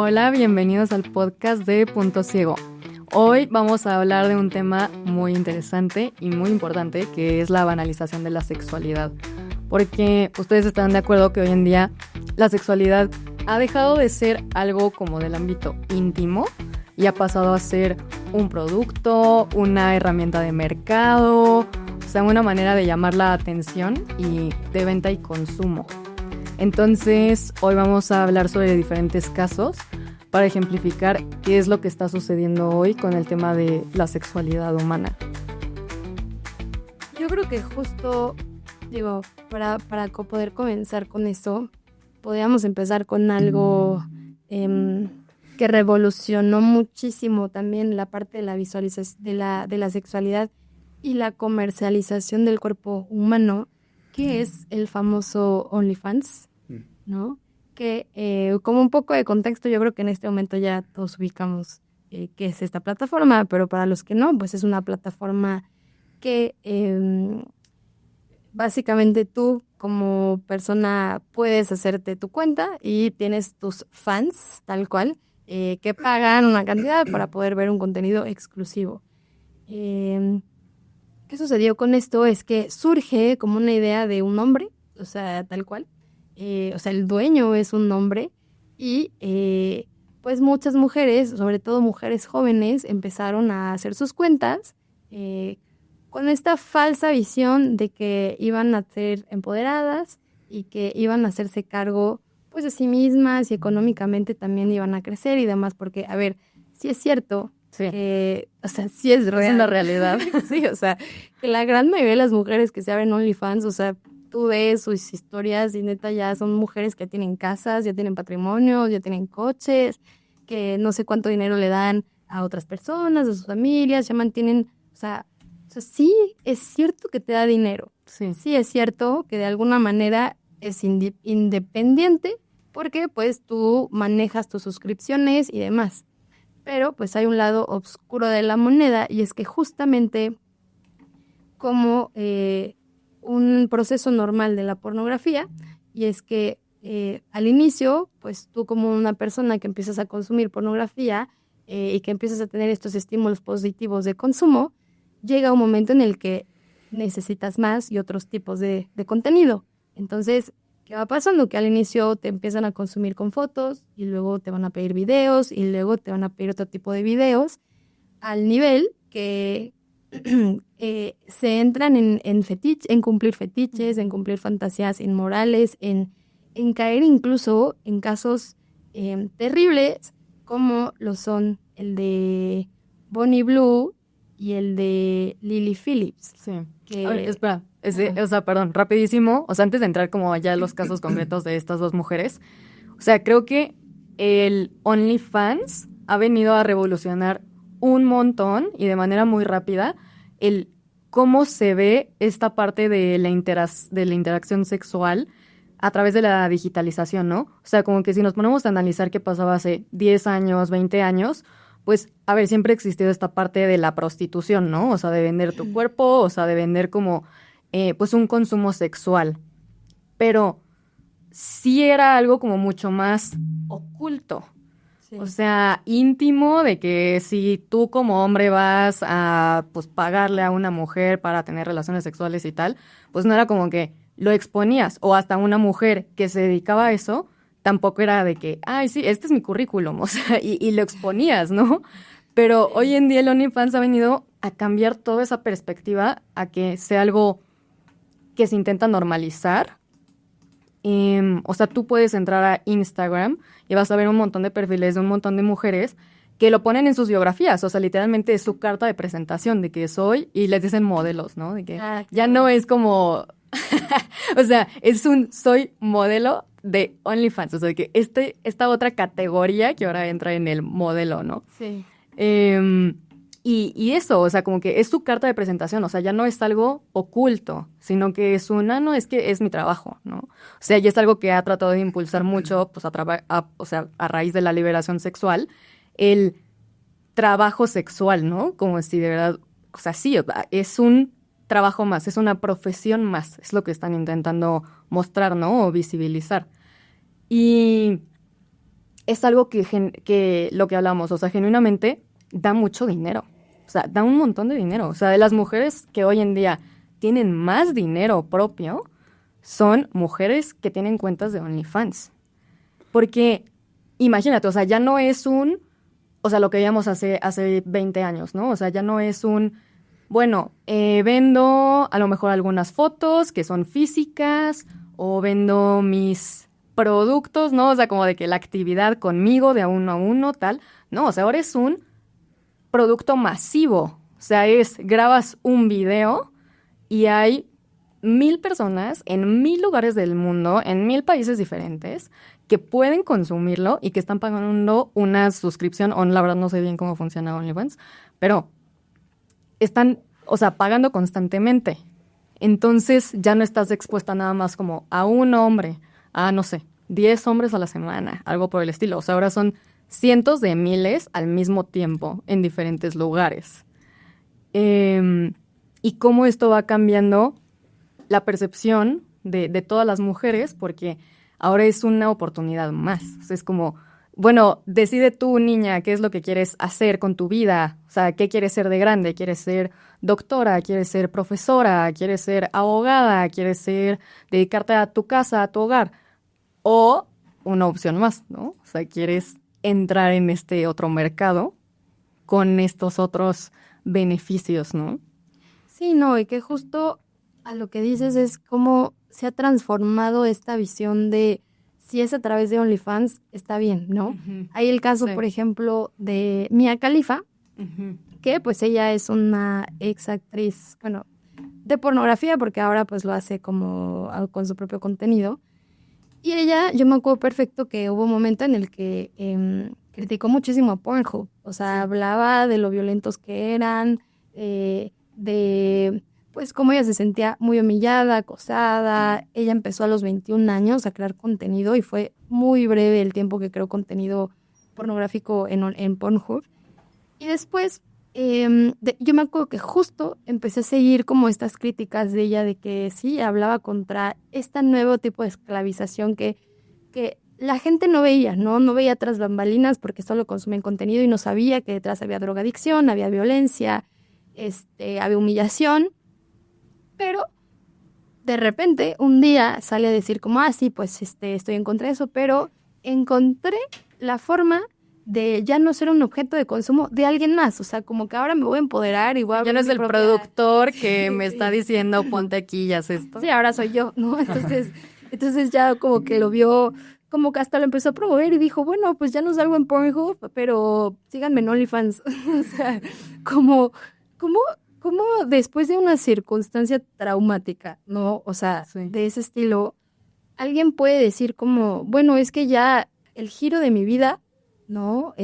Hola, bienvenidos al podcast de Punto Ciego. Hoy vamos a hablar de un tema muy interesante y muy importante, que es la banalización de la sexualidad. Porque ustedes estarán de acuerdo que hoy en día la sexualidad ha dejado de ser algo como del ámbito íntimo y ha pasado a ser un producto, una herramienta de mercado, o sea, una manera de llamar la atención y de venta y consumo. Entonces, hoy vamos a hablar sobre diferentes casos para ejemplificar qué es lo que está sucediendo hoy con el tema de la sexualidad humana. Yo creo que justo, para poder comenzar con eso, podríamos empezar con algo que revolucionó muchísimo también la parte de la visualización de la sexualidad y la comercialización del cuerpo humano, que es el famoso OnlyFans, ¿no? Que como un poco de contexto, yo creo que en este momento ya todos ubicamos qué es esta plataforma, pero para los que no, pues es una plataforma que básicamente tú como persona puedes hacerte tu cuenta y tienes tus fans, tal cual, que pagan una cantidad para poder ver un contenido exclusivo. ¿Qué sucedió con esto? Es que surge como una idea de un hombre, o sea, tal cual. O sea, el dueño es un hombre y pues muchas mujeres, sobre todo mujeres jóvenes, empezaron a hacer sus cuentas con esta falsa visión de que iban a ser empoderadas y que iban a hacerse cargo pues de sí mismas y económicamente también iban a crecer y demás, porque, a ver, sí es cierto Sí. que, o sea, sí es real. Es una realidad. Sí, o sea, que la gran mayoría de las mujeres que se abren OnlyFans, o sea, tú ves sus historias y neta ya son mujeres que tienen casas, ya tienen patrimonio, ya tienen coches, que no sé cuánto dinero le dan a otras personas, a sus familias, ya mantienen, o sea, sí es cierto que te da dinero. Sí. Sí es cierto que de alguna manera es independiente porque pues tú manejas tus suscripciones y demás. Pero pues hay un lado oscuro de la moneda y es que justamente como un proceso normal de la pornografía, y es que al inicio, pues tú como una persona que empiezas a consumir pornografía y que empiezas a tener estos estímulos positivos de consumo, llega un momento en el que necesitas más y otros tipos de contenido. Entonces, ¿qué va pasando? Que al inicio te empiezan a consumir con fotos y luego te van a pedir videos y luego te van a pedir otro tipo de videos al nivel que se entran en cumplir fetiches, en cumplir fantasías inmorales, en caer incluso en casos terribles como lo son el de Bonnie Blue y el de Lily Phillips. Sí. Que... A ver, espera, o sea, perdón, rapidísimo, o sea, antes de entrar como allá a los casos concretos de estas dos mujeres, o sea, creo que el OnlyFans ha venido a revolucionar un montón y de manera muy rápida el cómo se ve esta parte de la interacción sexual a través de la digitalización, ¿no? O sea, como que si nos ponemos a analizar qué pasaba hace 10 años, 20 años, pues, a ver, siempre ha existido esta parte de la prostitución, ¿no? O sea, de vender tu cuerpo, o sea, de vender como, pues, un consumo sexual. Pero sí era algo como mucho más oculto. Sí. O sea, íntimo, de que si tú como hombre vas a, pues, pagarle a una mujer para tener relaciones sexuales y tal, pues no era como que lo exponías. O hasta una mujer que se dedicaba a eso, tampoco era de que, ay, sí, este es mi currículum, o sea, y lo exponías, ¿no? Pero Sí. hoy en día el OnlyFans ha venido a cambiar toda esa perspectiva, a que sea algo que se intenta normalizar. O sea, tú puedes entrar a Instagram y vas a ver un montón de perfiles de un montón de mujeres que lo ponen en sus biografías, o sea, literalmente es su carta de presentación de que soy, y les dicen modelos, ¿no? De que ya no es como, o sea, es un soy modelo de OnlyFans, o sea, de que esta otra categoría que ahora entra en el modelo, ¿no? Sí. Y eso, o sea, como que es su carta de presentación, o sea, ya no es algo oculto, sino que es no, es que es mi trabajo, ¿no? O sea, ya es algo que ha tratado de impulsar mucho, pues, o sea, a raíz de la liberación sexual, el trabajo sexual, ¿no? Como si de verdad, o sea, sí, es un trabajo más, es una profesión más, es lo que están intentando mostrar, ¿no? O visibilizar. Y es algo que lo que hablamos, o sea, genuinamente da mucho dinero. O sea, da un montón de dinero. O sea, de las mujeres que hoy en día tienen más dinero propio, son mujeres que tienen cuentas de OnlyFans. Porque, imagínate, o sea, ya no es o sea, lo que veíamos hace 20 años, ¿no? O sea, ya no es bueno, vendo a lo mejor algunas fotos que son físicas o vendo mis productos, ¿no? O sea, como de que la actividad conmigo de a uno, tal. No, o sea, ahora es un producto masivo. O sea, grabas un video y hay 1,000 personas en 1,000 lugares del mundo, en 1,000 países diferentes, que pueden consumirlo y que están pagando una suscripción. La verdad no sé bien cómo funciona OnlyFans, pero están, o sea, pagando constantemente. Entonces ya no estás expuesta nada más como a un hombre, a, no sé, 10 hombres a la semana, algo por el estilo. O sea, ahora son cientos de miles al mismo tiempo en diferentes lugares. Y cómo esto va cambiando la percepción de todas las mujeres, porque ahora es una oportunidad más. O sea, es como, bueno, decide tú, niña, qué es lo que quieres hacer con tu vida. O sea, ¿qué quieres ser de grande? ¿Quieres ser doctora? ¿Quieres ser profesora? ¿Quieres ser abogada? ¿Quieres dedicarte a tu casa, a tu hogar? O una opción más, ¿no? O sea, ¿quieres entrar en este otro mercado con estos otros beneficios, ¿no? Sí, no, y que justo a lo que dices es cómo se ha transformado esta visión de si es a través de OnlyFans, está bien, ¿no? Uh-huh. Hay el caso, Sí. por ejemplo, de Mia Khalifa, Uh-huh. que pues ella es una ex actriz, bueno, de pornografía, porque ahora pues lo hace como con su propio contenido. Y ella, yo me acuerdo perfecto que hubo un momento en el que criticó muchísimo a Pornhub. O sea, hablaba de lo violentos que eran, de pues cómo ella se sentía muy humillada, acosada. Ella empezó a los 21 años a crear contenido y fue muy breve el tiempo que creó contenido pornográfico en Pornhub. Y después, yo me acuerdo que justo empecé a seguir como estas críticas de ella de que sí, hablaba contra este nuevo tipo de esclavización que la gente no veía, ¿no? No veía tras bambalinas porque solo consumían contenido y no sabía que detrás había drogadicción, había violencia, había humillación. Pero de repente un día sale a decir como, sí, pues estoy en contra de eso, pero encontré la forma de ya no ser un objeto de consumo de alguien más. O sea, como que ahora me voy a empoderar y voy a... Ya no es el productor que me está Sí. diciendo ponte aquí y haz esto. Sí, ahora soy yo, ¿no? Entonces ya como que lo vio, como que hasta lo empezó a promover y dijo, bueno, pues ya no salgo en Pornhub, pero síganme en OnlyFans. O sea, como después de una circunstancia traumática, ¿no? O sea, Sí. de ese estilo, alguien puede decir como, bueno, es que ya el giro de mi vida, ¿no?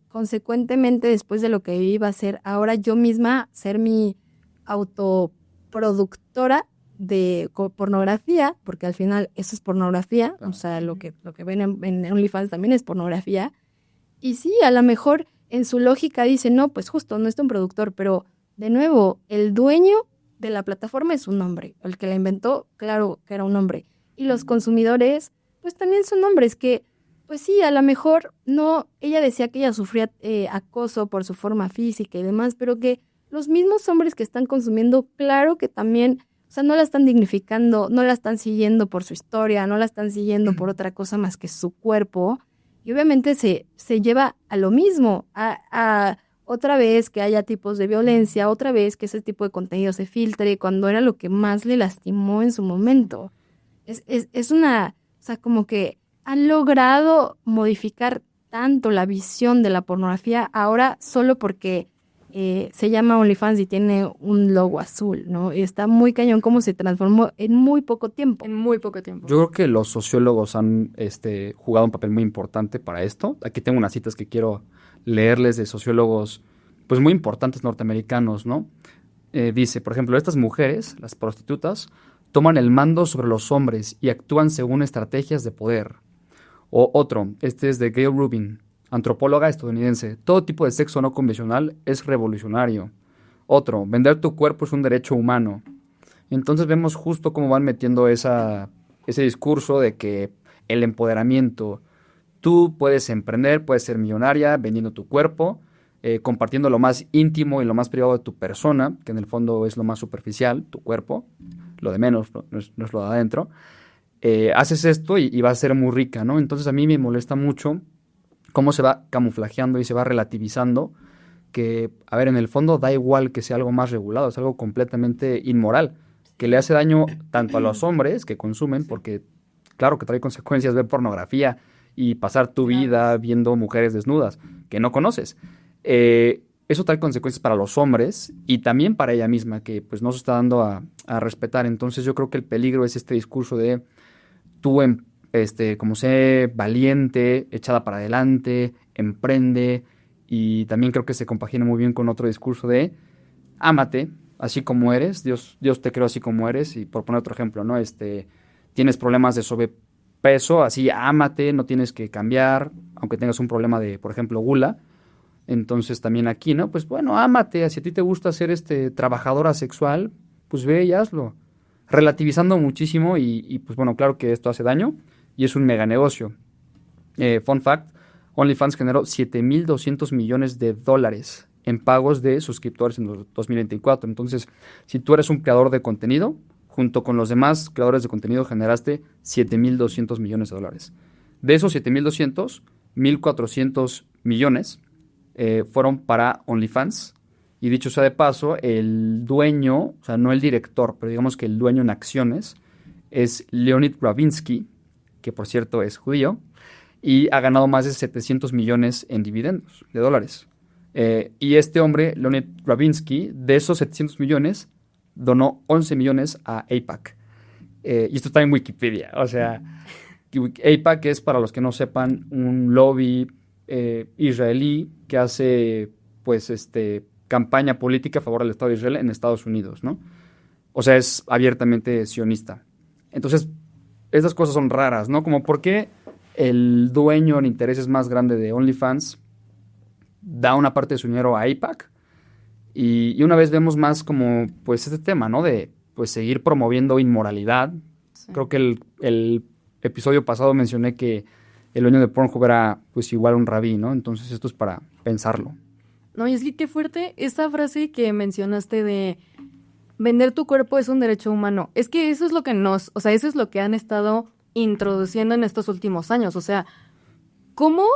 Consecuentemente, después de lo que viví, va a ser ahora yo misma ser mi autoproductora de pornografía, porque al final eso es pornografía, o sea, lo que ven en OnlyFans también es pornografía. Y sí, a lo mejor en su lógica dice, no, pues justo, no es un productor, pero de nuevo, el dueño de la plataforma es un hombre. El que la inventó, claro que era un hombre. Y los consumidores, pues también son hombres que, pues sí, a lo mejor no, ella decía que ella sufría acoso por su forma física y demás, pero que los mismos hombres que están consumiendo, claro que también, o sea, no la están dignificando, no la están siguiendo por su historia, no la están siguiendo por otra cosa más que su cuerpo. Y obviamente se lleva a lo mismo, a otra vez que haya tipos de violencia, otra vez que ese tipo de contenido se filtre cuando era lo que más le lastimó en su momento. Es una, o sea, como que han logrado modificar tanto la visión de la pornografía ahora solo porque se llama OnlyFans y tiene un logo azul, ¿no? Y está muy cañón cómo se transformó en muy poco tiempo. En muy poco tiempo. Yo creo que los sociólogos han jugado un papel muy importante para esto. Aquí tengo unas citas que quiero leerles de sociólogos pues muy importantes norteamericanos, ¿no? Dice, por ejemplo, estas mujeres, las prostitutas, toman el mando sobre los hombres y actúan según estrategias de poder. O otro, este es de Gail Rubin, antropóloga estadounidense. Todo tipo de sexo no convencional es revolucionario. Otro, vender tu cuerpo es un derecho humano. Entonces vemos justo cómo van metiendo ese discurso de que el empoderamiento, tú puedes emprender, puedes ser millonaria vendiendo tu cuerpo, compartiendo lo más íntimo y lo más privado de tu persona, que en el fondo es lo más superficial, tu cuerpo, lo de menos, no es lo de adentro. Haces esto y vas a ser muy rica, ¿no? Entonces a mí me molesta mucho cómo se va camuflajeando y se va relativizando, que, a ver, en el fondo da igual que sea algo más regulado, es algo completamente inmoral, que le hace daño tanto a los hombres que consumen, porque claro que trae consecuencias ver pornografía y pasar tu vida viendo mujeres desnudas que no conoces. Eso trae consecuencias para los hombres y también para ella misma, que pues no se está dando a respetar. Entonces yo creo que el peligro es este discurso de tú, como sé valiente, echada para adelante, emprende, y también creo que se compagina muy bien con otro discurso de ámate así como eres, Dios te creó así como eres, y por poner otro ejemplo, ¿no? Tienes problemas de sobrepeso, así ámate, no tienes que cambiar, aunque tengas un problema de, por ejemplo, gula. Entonces también aquí, ¿no? Pues bueno, ámate, si a ti te gusta ser trabajadora sexual, pues ve y hazlo. Relativizando muchísimo y pues bueno, claro que esto hace daño y es un mega negocio. Fun fact, OnlyFans generó $7,200 millones en pagos de suscriptores en el 2024. Entonces, si tú eres un creador de contenido, junto con los demás creadores de contenido generaste $7,200 millones. De esos 7,200, 1,400 millones fueron para OnlyFans. Y dicho sea de paso, el dueño, o sea, no el director, pero digamos que el dueño en acciones es Leonid Ravinsky, que por cierto es judío, y ha ganado más de 700 millones en dividendos de dólares. Y este hombre, Leonid Ravinsky, de esos 700 millones, donó 11 millones a AIPAC. Y esto está en Wikipedia. O sea, AIPAC es, para los que no sepan, un lobby israelí que hace, pues, campaña política a favor del Estado de Israel en Estados Unidos, ¿no? O sea, es abiertamente sionista. Entonces, estas cosas son raras, ¿no? Como por qué el dueño en intereses más grande de OnlyFans da una parte de su dinero a AIPAC y una vez vemos más como, pues, este tema, ¿no? De, pues, seguir promoviendo inmoralidad. Sí. Creo que el episodio pasado mencioné que el dueño de Pornhub era, pues, igual un rabí, ¿no? Entonces esto es para pensarlo. No, y es que qué fuerte esa frase que mencionaste de vender tu cuerpo es un derecho humano. Es que eso es lo que eso es lo que han estado introduciendo en estos últimos años. O sea, ¿cómo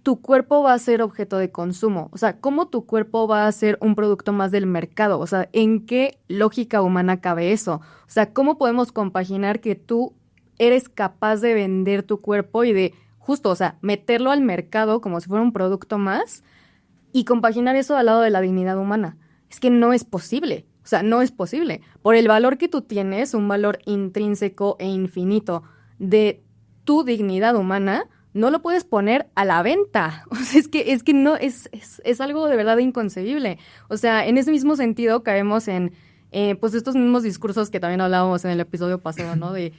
tu cuerpo va a ser objeto de consumo? O sea, ¿cómo tu cuerpo va a ser un producto más del mercado? O sea, ¿en qué lógica humana cabe eso? O sea, ¿cómo podemos compaginar que tú eres capaz de vender tu cuerpo y de justo, o sea, meterlo al mercado como si fuera un producto más y compaginar eso al lado de la dignidad humana? Es que no es posible. O sea, no es posible. Por el valor que tú tienes, un valor intrínseco e infinito de tu dignidad humana, no lo puedes poner a la venta. O sea, es que no, es algo de verdad inconcebible. O sea, en ese mismo sentido caemos en, pues, estos mismos discursos que también hablábamos en el episodio pasado, ¿no? De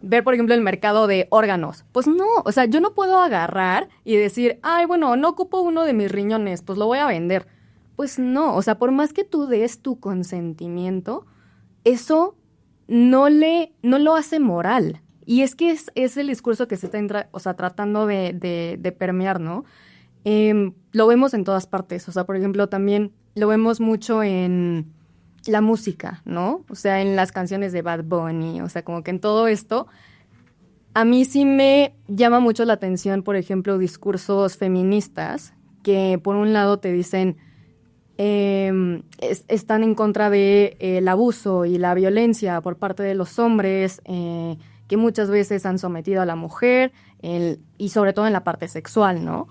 ver, por ejemplo, el mercado de órganos. Pues no, o sea, yo no puedo agarrar y decir, ay, bueno, no ocupo uno de mis riñones, pues lo voy a vender. Pues no, o sea, por más que tú des tu consentimiento, eso no lo hace moral. Y es que es el discurso que se está tratando de permear, ¿no? Lo vemos en todas partes. O sea, por ejemplo, también lo vemos mucho en la música, ¿no? O sea, en las canciones de Bad Bunny. O sea, como que en todo esto, a mí sí me llama mucho la atención, por ejemplo, discursos feministas que por un lado te dicen están en contra de el abuso y la violencia por parte de los hombres, que muchas veces han sometido a la mujer, y sobre todo en la parte sexual, ¿no?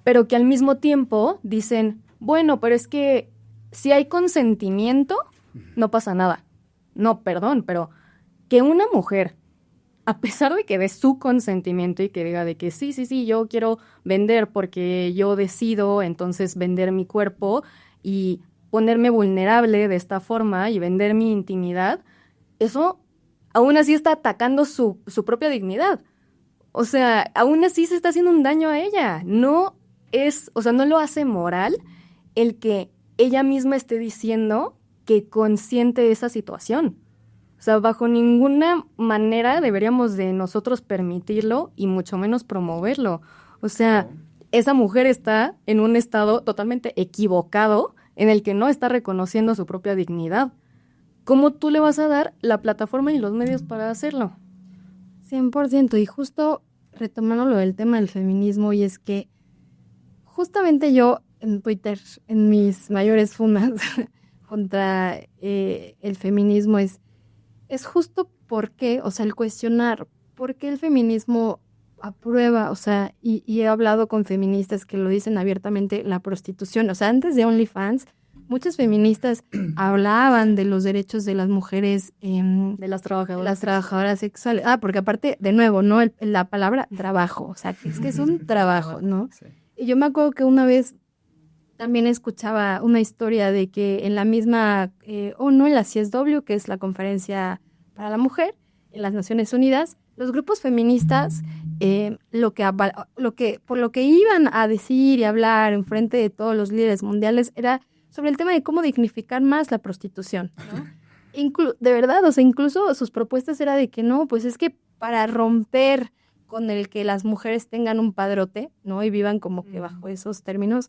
Pero que al mismo tiempo dicen, bueno, pero es que si hay consentimiento, no pasa nada. No, perdón, pero que una mujer, a pesar de que dé su consentimiento y que diga de que sí, yo quiero vender porque yo decido entonces vender mi cuerpo y ponerme vulnerable de esta forma y vender mi intimidad, eso aún así está atacando su propia dignidad. O sea, aún así se está haciendo un daño a ella. No lo hace moral el que ella misma esté diciendo que consiente esa situación. O O sea, bajo ninguna manera deberíamos de nosotros permitirlo y mucho menos promoverlo. O sea, esa mujer está en un estado totalmente equivocado en el que no está reconociendo su propia dignidad. ¿Cómo tú le vas a dar la plataforma y los medios para hacerlo? 100%. Y justo retomando lo del tema del feminismo, y es que justamente yo en Twitter, en mis mayores funas contra el feminismo, es justo por qué, o sea, el cuestionar por qué el feminismo aprueba, o sea, y he hablado con feministas que lo dicen abiertamente, la prostitución. O sea, antes de OnlyFans, muchas feministas hablaban de los derechos de las mujeres, De las trabajadoras sexuales. Porque aparte, de nuevo, ¿no? La palabra trabajo, o sea, es que es un trabajo, ¿no? Sí. Y yo me acuerdo que una vez también escuchaba una historia de que en la misma ONU, en la CSW, que es la Conferencia para la Mujer, en las Naciones Unidas, los grupos feministas, por lo que iban a decir y hablar en frente de todos los líderes mundiales era sobre el tema de cómo dignificar más la prostitución, ¿no? De verdad, o sea, incluso sus propuestas era de que no, pues es que para romper con el que las mujeres tengan un padrote, ¿no? Y vivan como que bajo esos términos,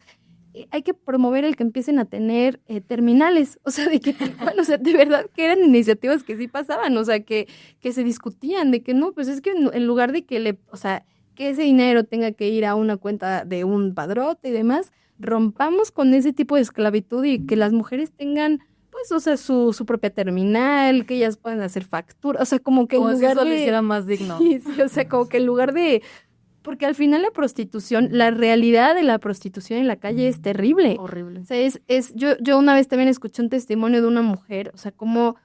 hay que promover el que empiecen a tener terminales, o sea, de que igual, o sea, de verdad que eran iniciativas que sí pasaban, o sea, que se discutían, de que no, pues es que en lugar de que o sea, que ese dinero tenga que ir a una cuenta de un padrote y demás, rompamos con ese tipo de esclavitud y que las mujeres tengan, pues, o sea, su propia terminal, que ellas puedan hacer factura, o sea, como que como en si lugar eso lo de... hiciera más digno. Sí, o sea, como que en lugar de... Porque al final la prostitución, la realidad de la prostitución en la calle es terrible. Horrible. O sea, yo una vez también escuché un testimonio de una mujer, o sea, como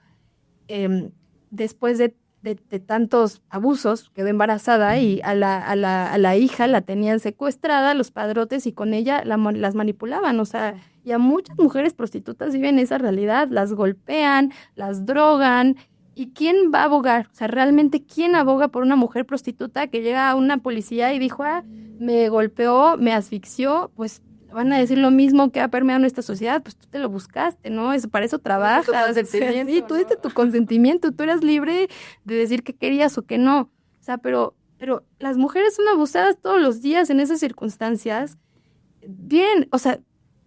después de tantos abusos quedó embarazada y a la hija la tenían secuestrada, los padrotes, y con ella las manipulaban, o sea, y a muchas mujeres prostitutas viven esa realidad, las golpean, las drogan. ¿Y quién va a abogar? O sea, realmente, ¿quién aboga por una mujer prostituta que llega a una policía y dijo, me golpeó, me asfixió? Pues van a decir lo mismo que ha permeado nuestra sociedad, pues tú te lo buscaste, ¿no? Para eso trabajas. Sí, tú diste tu consentimiento, tú eras libre de decir que querías o que no. O sea, pero las mujeres son abusadas todos los días en esas circunstancias. Bien, o sea,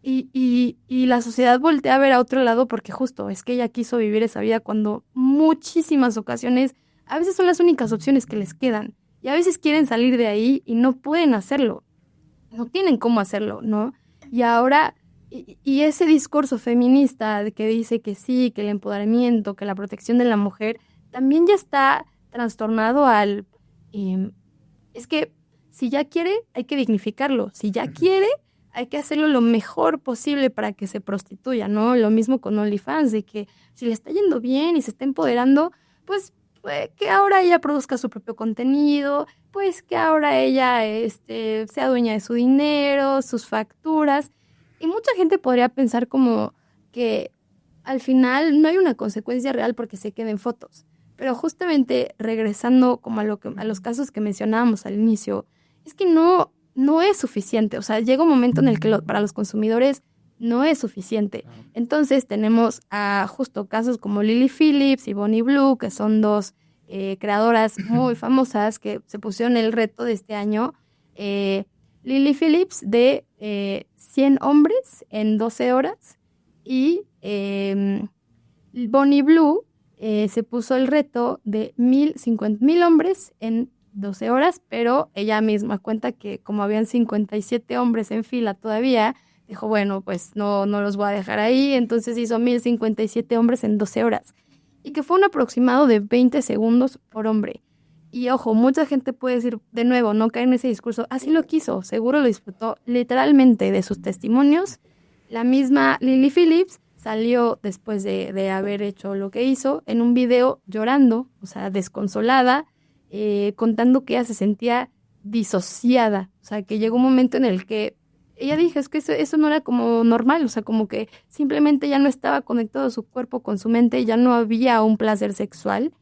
y la sociedad voltea a ver a otro lado porque justo es que ella quiso vivir esa vida cuando muchísimas ocasiones, a veces son las únicas opciones que les quedan. Y a veces quieren salir de ahí y no pueden hacerlo. No tienen cómo hacerlo, ¿no? Y ahora, y ese discurso feminista de que dice que sí, que el empoderamiento, que la protección de la mujer, también ya está trastornado al... es que si ya quiere, hay que dignificarlo. Si ya quiere, hay que hacerlo lo mejor posible para que se prostituya, ¿no? Lo mismo con OnlyFans, de que si le está yendo bien y se está empoderando, pues que ahora ella produzca su propio contenido, pues que ahora ella sea dueña de su dinero, sus facturas. Y mucha gente podría pensar como que al final no hay una consecuencia real porque se queden fotos. Pero justamente regresando como a los casos que mencionábamos al inicio, es que no es suficiente. O sea, llega un momento en el que para los consumidores no es suficiente. Entonces tenemos justo casos como Lily Phillips y Bonnie Blue, que son dos creadoras muy famosas que se pusieron el reto de este año. Lily Phillips de 100 hombres en 12 horas y Bonnie Blue se puso el reto de 50,000 hombres en 12 horas, pero ella misma cuenta que como habían 57 hombres en fila todavía, dijo, bueno, pues no los voy a dejar ahí, entonces hizo 1,057 hombres en 12 horas. Y que fue un aproximado de 20 segundos por hombre. Y ojo, mucha gente puede decir, de nuevo, no caer en ese discurso, así lo quiso, seguro lo disfrutó literalmente de sus testimonios. La misma Lily Phillips salió después de haber hecho lo que hizo en un video llorando, o sea, desconsolada, contando que ella se sentía disociada, o sea, que llegó un momento en el que ella dijo, es que eso no era como normal, o sea, como que simplemente ya no estaba conectado su cuerpo con su mente, ya no había un placer sexual,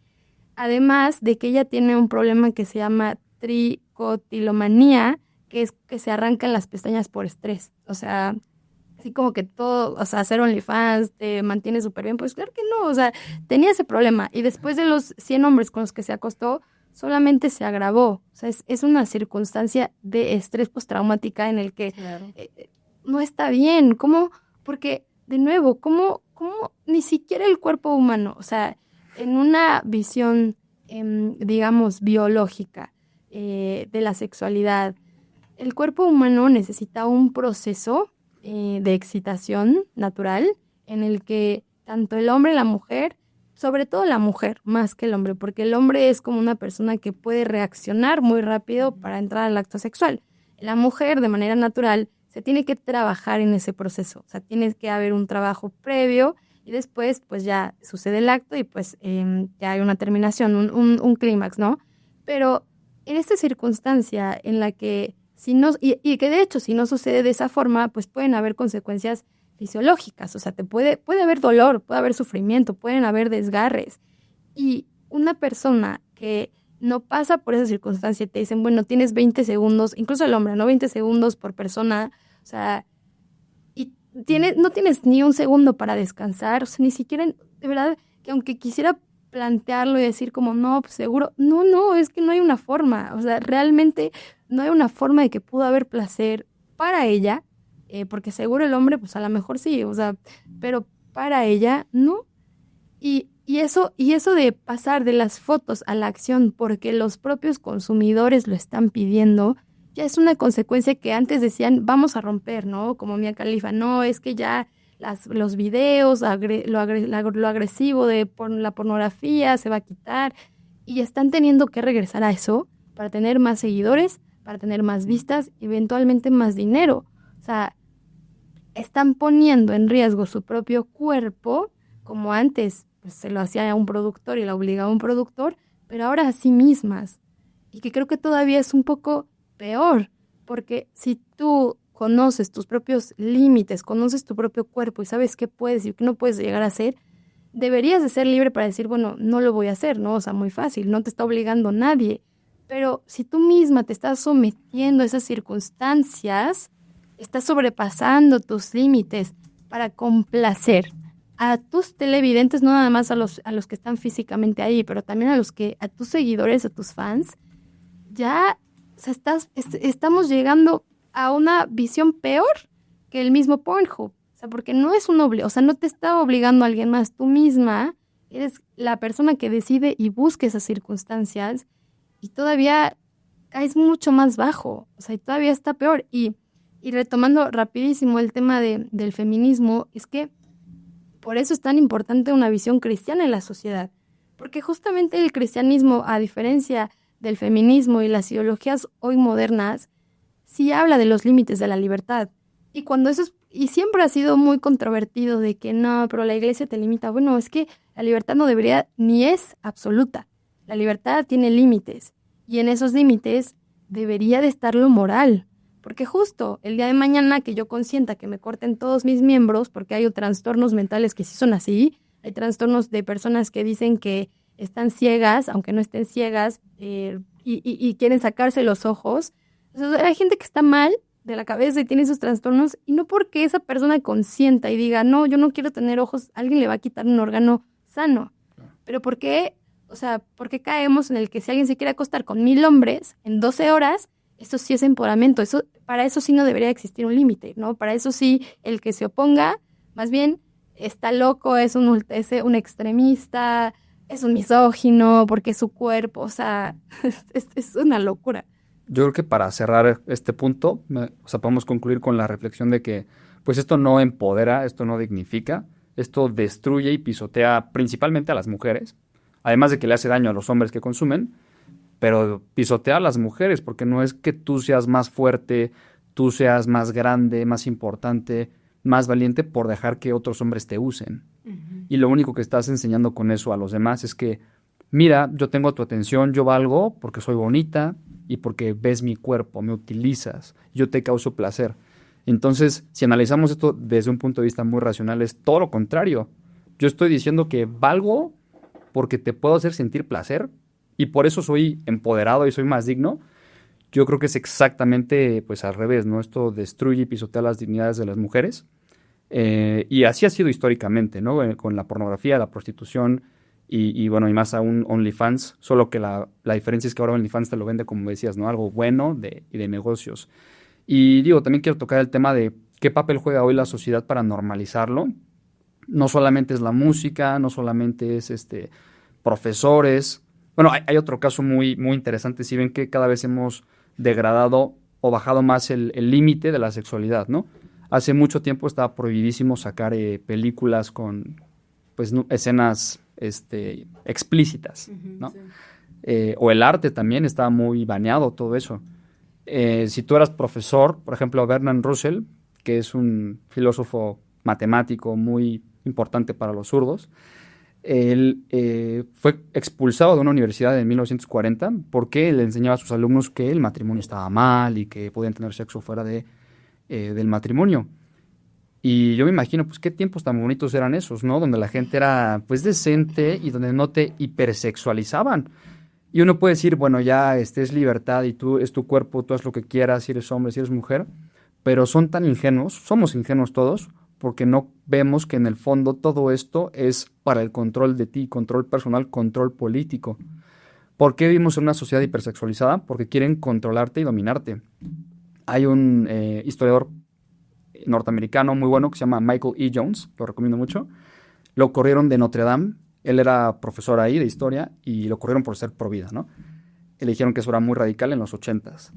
además de que ella tiene un problema que se llama tricotilomanía, que es que se arrancan las pestañas por estrés, o sea, así como que todo, o sea, hacer OnlyFans te mantiene súper bien. Pues claro que no, o sea, tenía ese problema. Y después de los 100 hombres con los que se acostó, solamente se agravó. O sea, es una circunstancia de estrés postraumática en el que no está bien. ¿Cómo? Porque, de nuevo, ¿cómo ni siquiera el cuerpo humano, o sea, en una visión, digamos, biológica de la sexualidad, el cuerpo humano necesita un proceso de excitación natural en el que tanto el hombre y la mujer, sobre todo la mujer más que el hombre, porque el hombre es como una persona que puede reaccionar muy rápido para entrar al acto sexual. La mujer, de manera natural, se tiene que trabajar en ese proceso, o sea, tiene que haber un trabajo previo y después pues ya sucede el acto y pues ya hay una terminación, un clímax, ¿no? Pero en esta circunstancia en la que si no, y que de hecho si no sucede de esa forma, pues pueden haber consecuencias fisiológicas, o sea, puede haber dolor, puede haber sufrimiento, pueden haber desgarres. Y una persona que no pasa por esa circunstancia y te dicen, bueno, tienes 20 segundos, incluso el hombre, ¿no? 20 segundos por persona, o sea, y no tienes ni un segundo para descansar, o sea, ni siquiera, de verdad, que aunque quisiera plantearlo y decir como, no, pues seguro, no, es que no hay una forma, o sea, realmente no hay una forma de que pudo haber placer para ella, porque seguro el hombre, pues a lo mejor sí, o sea, pero para ella, no. Y eso de pasar de las fotos a la acción porque los propios consumidores lo están pidiendo, ya es una consecuencia que antes decían, vamos a romper, ¿no? Como Mia Khalifa, no, es que ya los videos, lo agresivo de la pornografía se va a quitar, y están teniendo que regresar a eso para tener más seguidores, para tener más vistas, eventualmente más dinero. O sea, están poniendo en riesgo su propio cuerpo, como antes pues, se lo hacía a un productor y la obligaba a un productor, pero ahora a sí mismas. Y que creo que todavía es un poco peor, porque si tú conoces tus propios límites, conoces tu propio cuerpo y sabes qué puedes y qué no puedes llegar a hacer, deberías de ser libre para decir, bueno, no lo voy a hacer, ¿no? O sea, muy fácil, no te está obligando nadie. Pero si tú misma te estás sometiendo a esas circunstancias, estás sobrepasando tus límites para complacer a tus televidentes, no nada más a los que están físicamente ahí, pero también a tus seguidores, a tus fans, ya, o sea, estamos llegando a una visión peor que el mismo Pornhub. O sea, porque no es o sea, no te está obligando a alguien más. Tú misma eres la persona que decide y busca esas circunstancias y todavía caes mucho más bajo. O sea, y todavía está peor. Y retomando rapidísimo el tema del feminismo, es que por eso es tan importante una visión cristiana en la sociedad. Porque justamente el cristianismo, a diferencia del feminismo y las ideologías hoy modernas, sí habla de los límites de la libertad. Y cuando y siempre ha sido muy controvertido de que no, pero la iglesia te limita. Bueno, es que la libertad no debería, ni es absoluta. La libertad tiene límites. Y en esos límites debería de estar lo moral. Porque justo el día de mañana que yo consienta que me corten todos mis miembros, porque hay trastornos mentales que sí son así, hay trastornos de personas que dicen que están ciegas, aunque no estén ciegas, y quieren sacarse los ojos. O sea, hay gente que está mal de la cabeza y tiene esos trastornos, y no porque esa persona consienta y diga, no, yo no quiero tener ojos, alguien le va a quitar un órgano sano. Pero ¿por qué? O sea, ¿por qué caemos en el que si alguien se quiere acostar con 1000 hombres en 12 horas, eso sí es empoderamiento? Para eso sí no debería existir un límite, ¿no? Para eso sí el que se oponga, más bien, está loco, es un extremista, es un misógino, porque es su cuerpo, o sea, es una locura. Yo creo que para cerrar este punto, o sea, podemos concluir con la reflexión de que, pues esto no empodera, esto no dignifica, esto destruye y pisotea principalmente a las mujeres, además de que le hace daño a los hombres que consumen, pero pisotea a las mujeres, porque no es que tú seas más fuerte, tú seas más grande, más importante, más valiente por dejar que otros hombres te usen. Uh-huh. Y lo único que estás enseñando con eso a los demás es que, mira, yo tengo tu atención, yo valgo porque soy bonita y porque ves mi cuerpo, me utilizas, yo te causo placer. Entonces, si analizamos esto desde un punto de vista muy racional, es todo lo contrario. Yo estoy diciendo que valgo porque te puedo hacer sentir placer y por eso soy empoderado y soy más digno. Yo creo que es exactamente pues al revés, ¿no? Esto destruye y pisotea las dignidades de las mujeres. Y así ha sido históricamente, ¿no? Con la pornografía, la prostitución y bueno, y más aún OnlyFans, solo que la diferencia es que ahora OnlyFans te lo vende, como decías, ¿no? Algo bueno y de negocios. Y digo, también quiero tocar el tema de qué papel juega hoy la sociedad para normalizarlo. No solamente es la música, no solamente es profesores. Bueno, hay otro caso muy, muy interesante, si ven que cada vez hemos degradado o bajado más el límite de la sexualidad, ¿no? Hace mucho tiempo estaba prohibidísimo sacar películas con pues, escenas explícitas, ¿no? Sí. O el arte también estaba muy baneado, todo eso. Si tú eras profesor, por ejemplo, Bertrand Russell, que es un filósofo matemático muy importante para los zurdos, él fue expulsado de una universidad en 1940 porque le enseñaba a sus alumnos que el matrimonio estaba mal y que podían tener sexo fuera del matrimonio. Y yo me imagino, pues, qué tiempos tan bonitos eran esos, ¿no? Donde la gente era, pues, decente y donde no te hipersexualizaban. Y uno puede decir, bueno, ya es libertad y es tu cuerpo, tú haz lo que quieras, si eres hombre, si eres mujer, pero son tan ingenuos, somos ingenuos todos, porque no vemos que en el fondo todo esto es para el control de ti, control personal, control político. ¿Por qué vivimos en una sociedad hipersexualizada? Porque quieren controlarte y dominarte. Hay un historiador norteamericano muy bueno que se llama Michael E. Jones, lo recomiendo mucho. Lo corrieron de Notre Dame, él era profesor ahí de historia y lo corrieron por ser pro vida, ¿no? Le dijeron que eso era muy radical en los 80s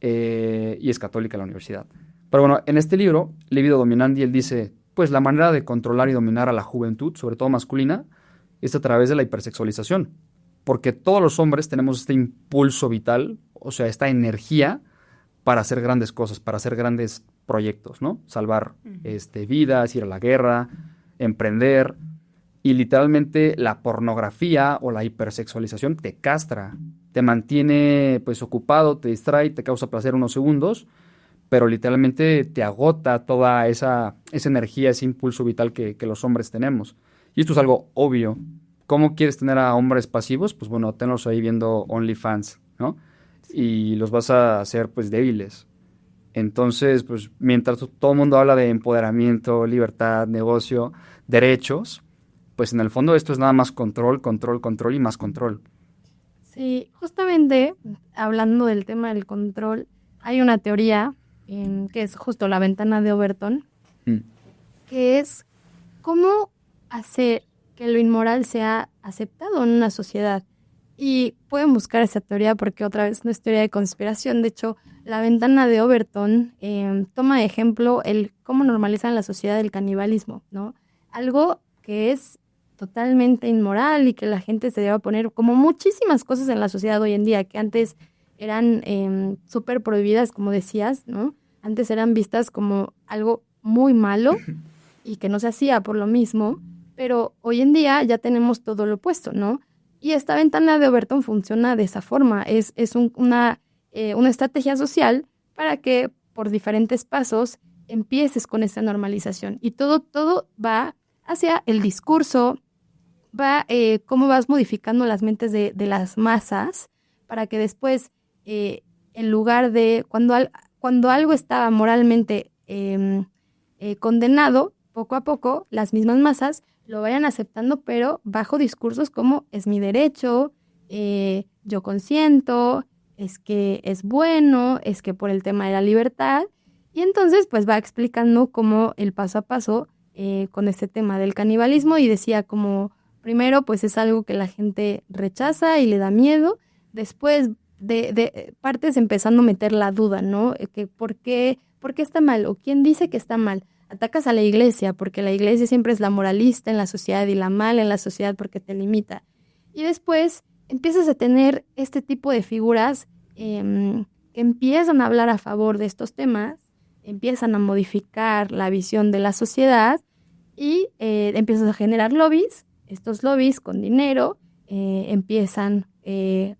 y es católica la universidad. Pero bueno, en este libro, Libido Dominandi, él dice, pues la manera de controlar y dominar a la juventud, sobre todo masculina, es a través de la hipersexualización. Porque todos los hombres tenemos este impulso vital, o sea, esta energía para hacer grandes cosas, para hacer grandes proyectos, ¿no? Salvar vidas, ir a la guerra, emprender. Y literalmente la pornografía o la hipersexualización te castra, te mantiene pues ocupado, te distrae, te causa placer unos segundos, pero literalmente te agota toda esa energía, ese impulso vital que los hombres tenemos. Y esto es algo obvio. ¿Cómo quieres tener a hombres pasivos? Pues bueno, tenlos ahí viendo OnlyFans, ¿no? Y los vas a hacer pues débiles. Entonces, pues mientras todo el mundo habla de empoderamiento, libertad, negocio, derechos, pues en el fondo esto es nada más control, control, control y más control. Sí, justamente hablando del tema del control, hay una teoría que es justo la ventana de Overton, que es cómo hacer que lo inmoral sea aceptado en una sociedad. Y pueden buscar esa teoría porque otra vez no es teoría de conspiración. De hecho, la ventana de Overton toma de ejemplo el cómo normalizan la sociedad el canibalismo, ¿no? Algo que es totalmente inmoral y que la gente se debe poner, como muchísimas cosas en la sociedad hoy en día, que antes eran súper prohibidas, como decías, ¿no? Antes eran vistas como algo muy malo y que no se hacía por lo mismo, pero hoy en día ya tenemos todo lo opuesto, ¿no? Y esta ventana de Overton funciona de esa forma, es una estrategia social para que por diferentes pasos empieces con esta normalización. Y todo va hacia el discurso, va cómo vas modificando las mentes de las masas para que después, en lugar de cuando algo estaba moralmente condenado, poco a poco las mismas masas lo vayan aceptando, pero bajo discursos como es mi derecho, yo consiento, es que es bueno, es que por el tema de la libertad. Y entonces pues va explicando como el paso a paso con este tema del canibalismo y decía como primero pues es algo que la gente rechaza y le da miedo, después de partes empezando a meter la duda, ¿no? Que ¿por qué está mal? ¿O quién dice que está mal? Atacas a la iglesia porque la iglesia siempre es la moralista en la sociedad y la mala en la sociedad porque te limita. Y después empiezas a tener este tipo de figuras que empiezan a hablar a favor de estos temas, empiezan a modificar la visión de la sociedad y empiezas a generar lobbies. Estos lobbies con dinero empiezan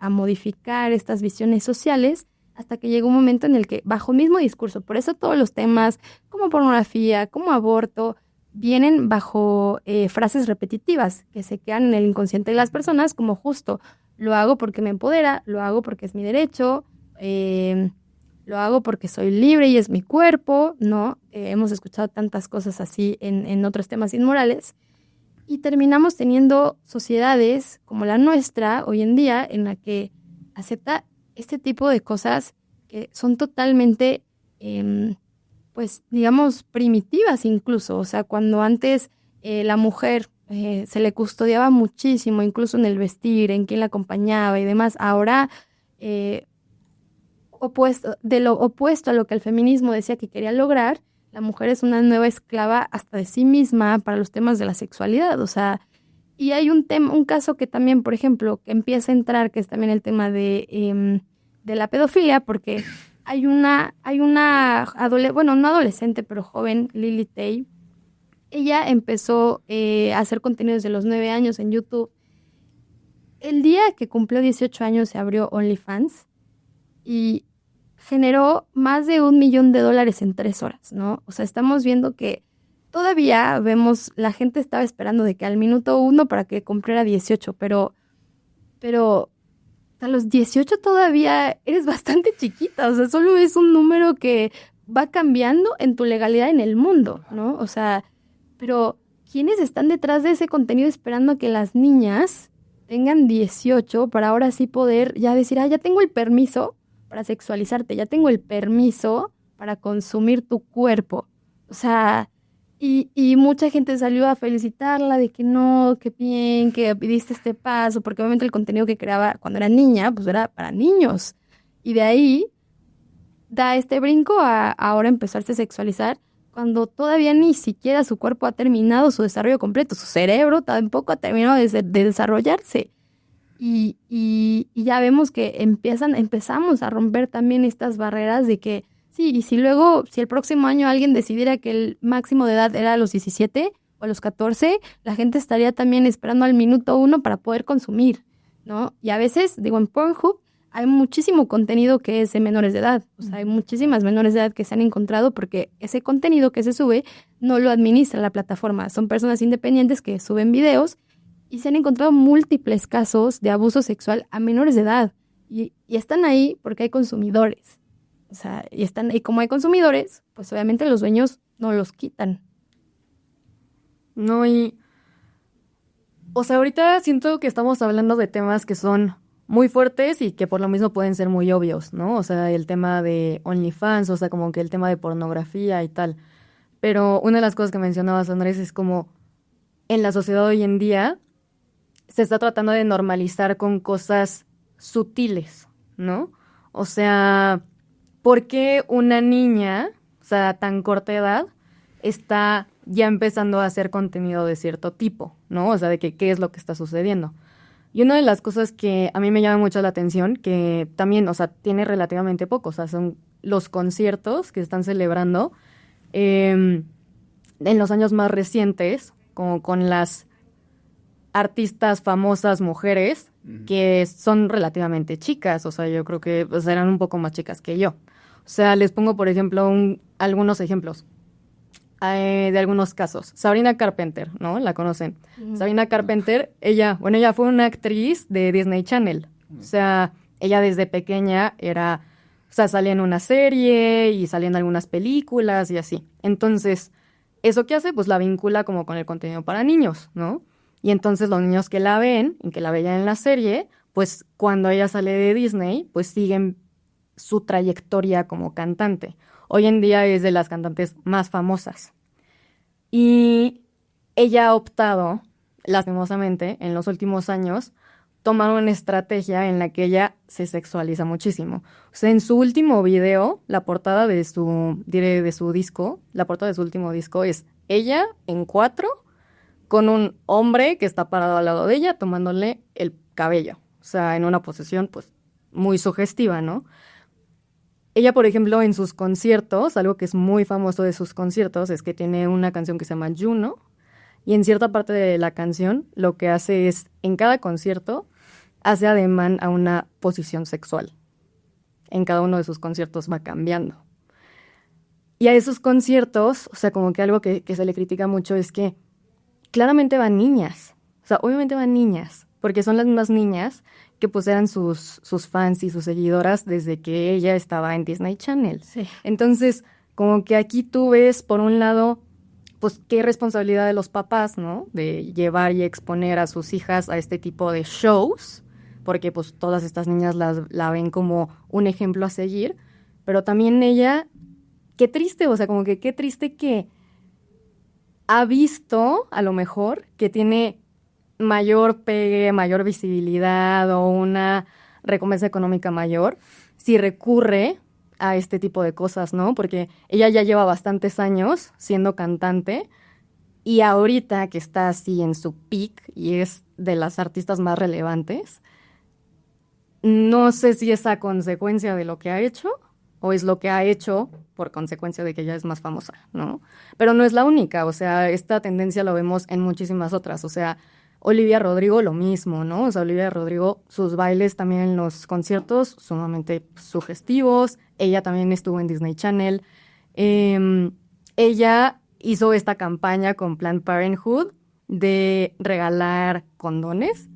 a modificar estas visiones sociales hasta que llega un momento en el que bajo el mismo discurso, por eso todos los temas como pornografía, como aborto, vienen bajo frases repetitivas que se quedan en el inconsciente de las personas como justo, lo hago porque me empodera, lo hago porque es mi derecho, lo hago porque soy libre y es mi cuerpo, ¿no? hemos escuchado tantas cosas así en otros temas inmorales, y terminamos teniendo sociedades como la nuestra hoy en día en la que acepta este tipo de cosas que son totalmente, pues digamos, primitivas incluso. O sea, cuando antes la mujer se le custodiaba muchísimo, incluso en el vestir, en quién la acompañaba y demás, ahora lo opuesto a lo que el feminismo decía que quería lograr, la mujer es una nueva esclava hasta de sí misma para los temas de la sexualidad. O sea, y hay un caso que también, por ejemplo, que empieza a entrar, que es también el tema de la pedofilia, porque hay una bueno, no adolescente, pero joven, Lily Tay. Ella empezó a hacer contenido desde los 9 años en YouTube. El día que cumplió 18 años se abrió OnlyFans y generó más de $1 millón en 3 horas, ¿no? O sea, estamos viendo que todavía vemos, la gente estaba esperando de que al minuto 1 para que cumpliera 18, pero a los 18 todavía eres bastante chiquita, o sea, solo es un número que va cambiando en tu legalidad en el mundo, ¿no? O sea, pero ¿quiénes están detrás de ese contenido esperando a que las niñas tengan 18 para ahora sí poder ya decir, ya tengo el permiso para sexualizarte, ya tengo el permiso para consumir tu cuerpo? O sea, y mucha gente salió a felicitarla de que no, que bien, que diste este paso, porque obviamente el contenido que creaba cuando era niña, pues era para niños. Y de ahí da este brinco a ahora empezarse a sexualizar cuando todavía ni siquiera su cuerpo ha terminado su desarrollo completo, su cerebro tampoco ha terminado de desarrollarse. Y ya vemos que empezamos a romper también estas barreras de que sí, y si el próximo año alguien decidiera que el máximo de edad era a los 17 o a los 14, la gente estaría también esperando al minuto 1 para poder consumir, ¿no? Y a veces, digo, en Pornhub hay muchísimo contenido que es de menores de edad. O sea, hay muchísimas menores de edad que se han encontrado porque ese contenido que se sube no lo administra la plataforma. Son personas independientes que suben videos y se han encontrado múltiples casos de abuso sexual a menores de edad. Y están ahí porque hay consumidores. O sea, y como hay consumidores, pues obviamente los dueños no los quitan. No, o sea, ahorita siento que estamos hablando de temas que son muy fuertes y que por lo mismo pueden ser muy obvios, ¿no? O sea, el tema de OnlyFans, o sea, como que el tema de pornografía y tal. Pero una de las cosas que mencionabas, Andrés, es como en la sociedad hoy en día se está tratando de normalizar con cosas sutiles, ¿no? O sea, ¿por qué una niña, o sea, tan corta edad, está ya empezando a hacer contenido de cierto tipo, ¿no? O sea, de que qué es lo que está sucediendo. Y una de las cosas que a mí me llama mucho la atención, que también, o sea, tiene relativamente poco, o sea, son los conciertos que están celebrando en los años más recientes, como con las artistas famosas mujeres, que son relativamente chicas, o sea, yo creo que pues, eran un poco más chicas que yo. O sea, les pongo, por ejemplo, algunos ejemplos de algunos casos. Sabrina Carpenter, ¿no? La conocen. Sabrina Carpenter, ella fue una actriz de Disney Channel. O sea, ella desde pequeña salía en una serie y salía en algunas películas y así. Entonces, ¿eso qué hace? Pues la vincula como con el contenido para niños, ¿no? Y entonces los niños que la ven y que la veían en la serie, pues cuando ella sale de Disney, pues siguen su trayectoria como cantante. Hoy en día es de las cantantes más famosas. Y ella ha optado, lastimosamente, en los últimos años, tomar una estrategia en la que ella se sexualiza muchísimo. O sea, en su último video, la portada de su disco, la portada de su último disco es ella en 4 con un hombre que está parado al lado de ella tomándole el cabello. O sea, en una posición, pues, muy sugestiva, ¿no? Ella, por ejemplo, en sus conciertos, algo que es muy famoso de sus conciertos es que tiene una canción que se llama Juno, y en cierta parte de la canción lo que hace es, en cada concierto, hace ademán a una posición sexual. En cada uno de sus conciertos va cambiando. Y a esos conciertos, o sea, como que algo que se le critica mucho es que claramente van niñas. O sea, obviamente van niñas, porque son las mismas niñas que pues eran sus fans y sus seguidoras desde que ella estaba en Disney Channel. Sí. Entonces, como que aquí tú ves, por un lado, pues qué responsabilidad de los papás, ¿no? De llevar y exponer a sus hijas a este tipo de shows, porque pues todas estas niñas la ven como un ejemplo a seguir, pero también ella, qué triste, o sea, como que qué triste que ha visto, a lo mejor, que tiene mayor pegue, mayor visibilidad o una recompensa económica mayor si recurre a este tipo de cosas, ¿no? Porque ella ya lleva bastantes años siendo cantante y ahorita que está así en su peak y es de las artistas más relevantes, no sé si es a consecuencia de lo que ha hecho o es lo que ha hecho por consecuencia de que ella es más famosa, ¿no? Pero no es la única, o sea, esta tendencia lo vemos en muchísimas otras, o sea, Olivia Rodrigo lo mismo, ¿no? O sea, Olivia Rodrigo, sus bailes también en los conciertos sumamente sugestivos, ella también estuvo en Disney Channel, ella hizo esta campaña con Planned Parenthood de regalar condones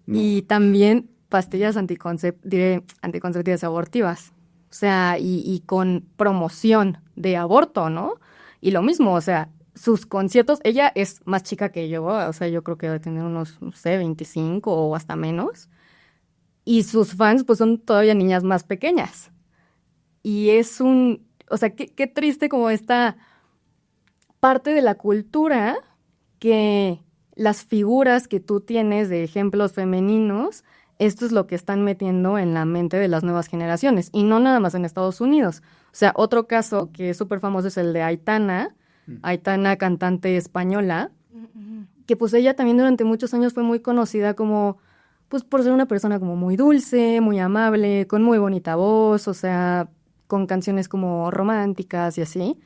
y también pastillas anticonceptivas abortivas. O sea, y con promoción de aborto, ¿no? Y lo mismo, o sea, sus conciertos, ella es más chica que yo, o sea, yo creo que debe tener unos, no sé, 25 o hasta menos. Y sus fans, pues, son todavía niñas más pequeñas. Y es o sea, qué triste como esta parte de la cultura que las figuras que tú tienes de ejemplos femeninos, esto es lo que están metiendo en la mente de las nuevas generaciones, y no nada más en Estados Unidos. O sea, otro caso que es súper famoso es el de Aitana, cantante española, que pues ella también durante muchos años fue muy conocida como, pues por ser una persona como muy dulce, muy amable, con muy bonita voz, o sea, con canciones como románticas y así.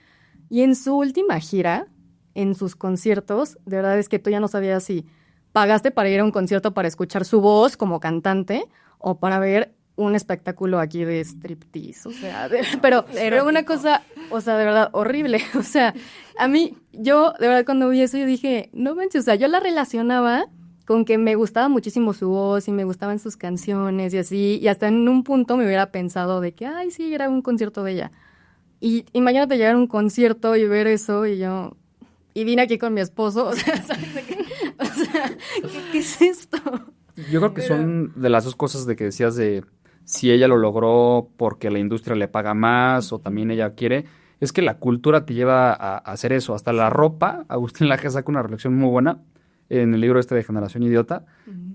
Y en su última gira, en sus conciertos, de verdad es que tú ya no sabías si pagaste para ir a un concierto para escuchar su voz como cantante o para ver un espectáculo aquí de striptease, o sea, pero una cosa, o sea, de verdad, horrible, o sea, a mí, yo, de verdad, cuando vi eso, yo dije, no manches, o sea, yo la relacionaba con que me gustaba muchísimo su voz y me gustaban sus canciones y así, y hasta en un punto me hubiera pensado de que, ay, sí, era un concierto de ella, y imagínate llegar a un concierto y ver eso, y vine aquí con mi esposo, o sea, ¿sabes de qué? O sea, ¿qué es esto? Yo creo que son de las dos cosas de que decías de si ella lo logró porque la industria le paga más o también ella quiere, es que la cultura te lleva a hacer eso. Hasta la ropa, Agustín Laje saca una reflexión muy buena en el libro este de Generación Idiota,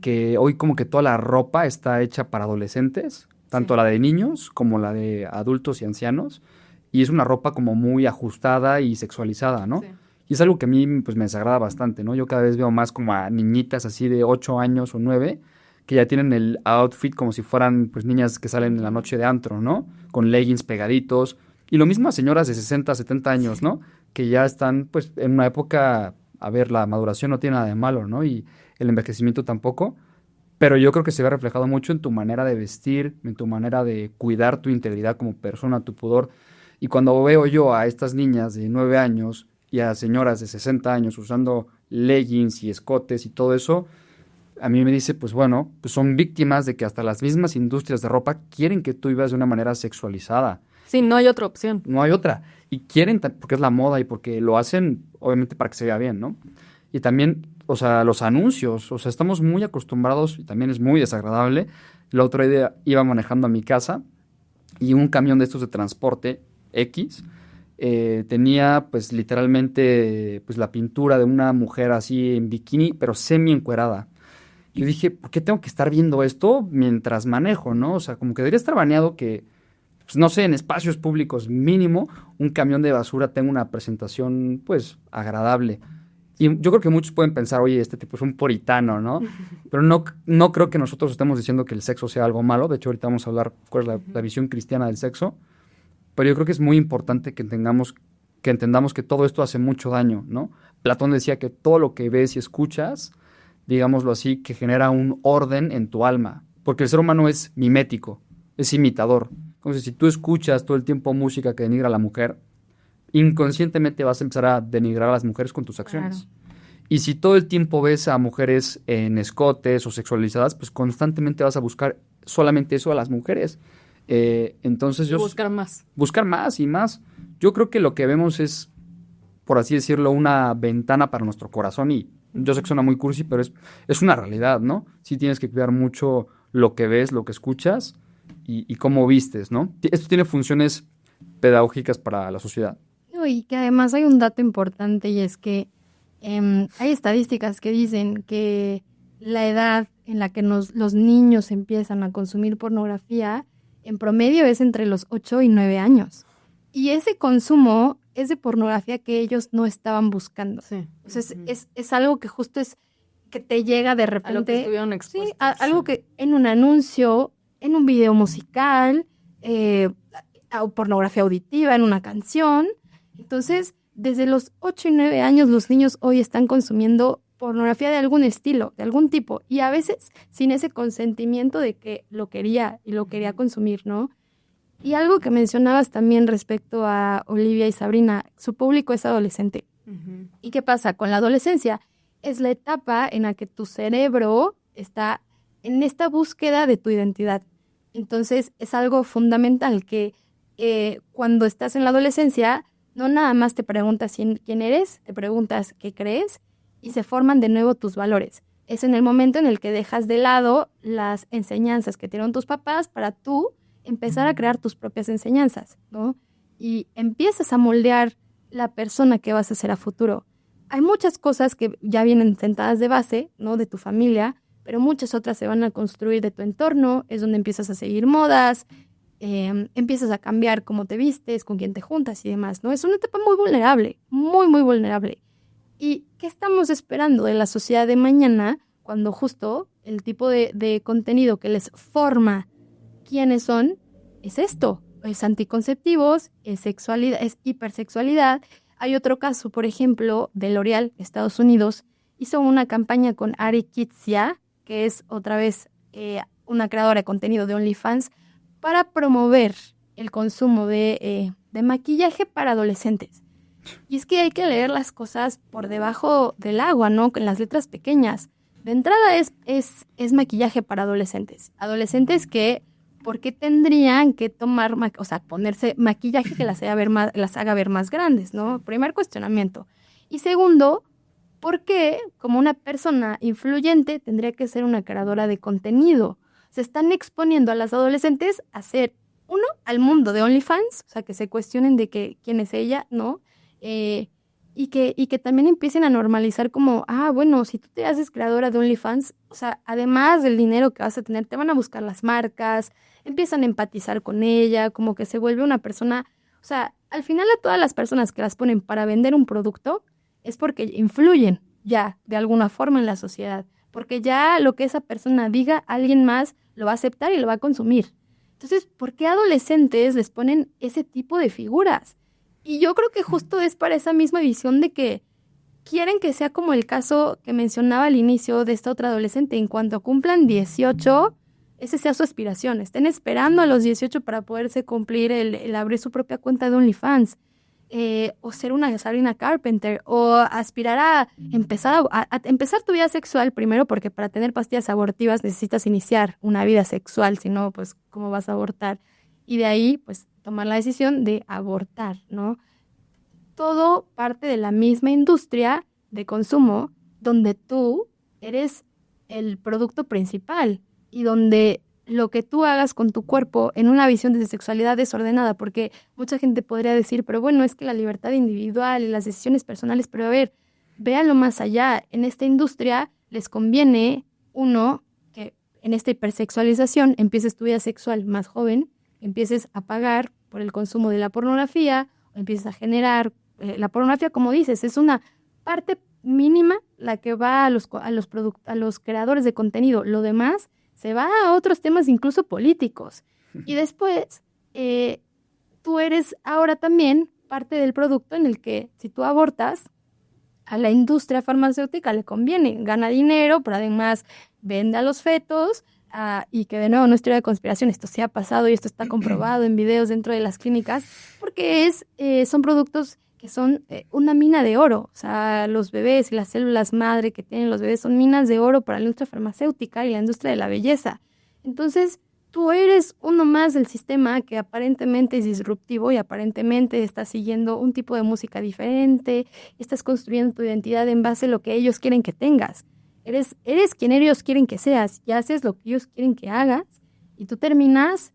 que hoy como que toda la ropa está hecha para adolescentes, tanto la de niños como la de adultos y ancianos, y es una ropa como muy ajustada y sexualizada, ¿no? Sí. Y es algo que a mí pues me desagrada bastante, ¿no? Yo cada vez veo más como a niñitas así de 8 años o 9 que ya tienen el outfit como si fueran pues niñas que salen en la noche de antro, ¿no? Con leggings pegaditos. Y lo mismo a señoras de 60, 70 años, ¿no? Que ya están pues en una época, a ver, la maduración no tiene nada de malo, ¿no? Y el envejecimiento tampoco. Pero yo creo que se ve reflejado mucho en tu manera de vestir, en tu manera de cuidar tu integridad como persona, tu pudor. Y cuando veo yo a estas niñas de 9 años y a señoras de 60 años usando leggings y escotes y todo eso, a mí me dice, pues bueno, pues son víctimas de que hasta las mismas industrias de ropa quieren que tú vivas de una manera sexualizada. Sí, no hay otra opción. No hay otra. Y quieren, porque es la moda y porque lo hacen, obviamente, para que se vea bien, ¿no? Y también, o sea, los anuncios, o sea, estamos muy acostumbrados y también es muy desagradable. El otro día iba manejando a mi casa y un camión de estos de transporte X tenía pues literalmente pues la pintura de una mujer así en bikini, pero semi encuerada. Yo dije, ¿por qué tengo que estar viendo esto mientras manejo, no? O sea, como que debería estar baneado que, pues no sé, en espacios públicos mínimo, un camión de basura tenga una presentación pues agradable. Y yo creo que muchos pueden pensar, oye, este tipo es un puritano, ¿no? Pero no creo que nosotros estemos diciendo que el sexo sea algo malo. De hecho, ahorita vamos a hablar cuál es la visión cristiana del sexo. Pero yo creo que es muy importante que entendamos que todo esto hace mucho daño, ¿no? Platón decía que todo lo que ves y escuchas, digámoslo así, que genera un orden en tu alma. Porque el ser humano es mimético, es imitador. Entonces, si tú escuchas todo el tiempo música que denigra a la mujer, inconscientemente vas a empezar a denigrar a las mujeres con tus acciones. Claro. Y si todo el tiempo ves a mujeres en escotes o sexualizadas, pues constantemente vas a buscar solamente eso a las mujeres. Entonces Buscar más. buscar más y más. Yo creo que lo que vemos es, por así decirlo, una ventana para nuestro corazón y yo sé que suena muy cursi, pero es una realidad, ¿no? Sí tienes que cuidar mucho lo que ves, lo que escuchas y cómo vistes, ¿no? Esto tiene funciones pedagógicas para la sociedad. No, y que además hay un dato importante y es que hay estadísticas que dicen que la edad en la que los niños empiezan a consumir pornografía en promedio es entre los 8 y 9 años. Y ese consumo es de pornografía que ellos no estaban buscando. Sí. O sea, es algo que justo es que te llega de A lo que repente. estuvieron Sí, expuestos. algo que en un anuncio, en un video musical, o pornografía auditiva, en una canción. Entonces, desde los 8 y 9 años, los niños hoy están consumiendo pornografía de algún estilo, de algún tipo, y a veces sin ese consentimiento de que lo quería y lo quería consumir, ¿no? Y algo que mencionabas también respecto a Olivia y Sabrina, su público es adolescente. Ujú. ¿Y qué pasa con la adolescencia? Es la etapa en la que tu cerebro está en esta búsqueda de tu identidad. Entonces, es algo fundamental que cuando estás en la adolescencia, no nada más te preguntas quién eres, te preguntas qué crees y se forman de nuevo tus valores. Es en el momento en el que dejas de lado las enseñanzas que te dieron tus papás para tú empezar a crear tus propias enseñanzas, ¿no? Y empiezas a moldear la persona que vas a ser a futuro. Hay muchas cosas que ya vienen sentadas de base, ¿no? De tu familia, pero muchas otras se van a construir de tu entorno, es donde empiezas a seguir modas, empiezas a cambiar cómo te vistes, con quién te juntas y demás, ¿no? Es una etapa muy vulnerable, muy, muy vulnerable. ¿Y qué estamos esperando de la sociedad de mañana cuando justo el tipo de contenido que les forma quiénes son es esto? Es anticonceptivos, es sexualidad, es hipersexualidad. Hay otro caso, por ejemplo, de L'Oréal, Estados Unidos, hizo una campaña con Ari Kitsia, que es otra vez una creadora de contenido de OnlyFans, para promover el consumo de maquillaje para adolescentes. Y es que hay que leer las cosas por debajo del agua, ¿no? Con las letras pequeñas. De entrada es maquillaje para adolescentes. Adolescentes que, ¿por qué tendrían que ponerse maquillaje que las haga ver más grandes, ¿no? Primer cuestionamiento. Y segundo, ¿por qué, como una persona influyente, tendría que ser una creadora de contenido? Se están exponiendo a las adolescentes a ser, uno, al mundo de OnlyFans, o sea, que se cuestionen de quién es ella, ¿no? Y que también empiecen a normalizar como, bueno, si tú te haces creadora de OnlyFans, o sea, además del dinero que vas a tener, te van a buscar las marcas, empiezan a empatizar con ella, como que se vuelve una persona, o sea, al final a todas las personas que las ponen para vender un producto es porque influyen ya de alguna forma en la sociedad, porque ya lo que esa persona diga, alguien más lo va a aceptar y lo va a consumir. Entonces, ¿por qué adolescentes les ponen ese tipo de figuras? Y yo creo que justo es para esa misma visión de que quieren que sea como el caso que mencionaba al inicio de esta otra adolescente. En cuanto cumplan 18, esa sea su aspiración. Estén esperando a los 18 para poderse cumplir el abrir su propia cuenta de OnlyFans. O ser una Sabrina Carpenter. O aspirar a empezar tu vida sexual primero, porque para tener pastillas abortivas necesitas iniciar una vida sexual. Si no, pues, ¿cómo vas a abortar? Y de ahí, pues, tomar la decisión de abortar, ¿no? Todo parte de la misma industria de consumo donde tú eres el producto principal y donde lo que tú hagas con tu cuerpo en una visión de sexualidad desordenada, porque mucha gente podría decir, pero bueno, es que la libertad individual y las decisiones personales, pero a ver, véanlo más allá. En esta industria les conviene, uno, que en esta hipersexualización empieces tu vida sexual más joven, empieces a pagar por el consumo de la pornografía, o empieces a generar la pornografía, como dices, es una parte mínima la que va a los creadores de contenido. Lo demás se va a otros temas incluso políticos. Y después, tú eres ahora también parte del producto en el que si tú abortas, a la industria farmacéutica le conviene, gana dinero, pero además vende a los fetos. Y que de nuevo no es teoría de conspiración, esto sí ha pasado y esto está comprobado en videos dentro de las clínicas, porque son productos que son una mina de oro. O sea, los bebés y las células madre que tienen los bebés son minas de oro para la industria farmacéutica y la industria de la belleza. Entonces, tú eres uno más del sistema que aparentemente es disruptivo y aparentemente estás siguiendo un tipo de música diferente, estás construyendo tu identidad en base a lo que ellos quieren que tengas. Eres quien ellos quieren que seas y haces lo que ellos quieren que hagas y tú terminas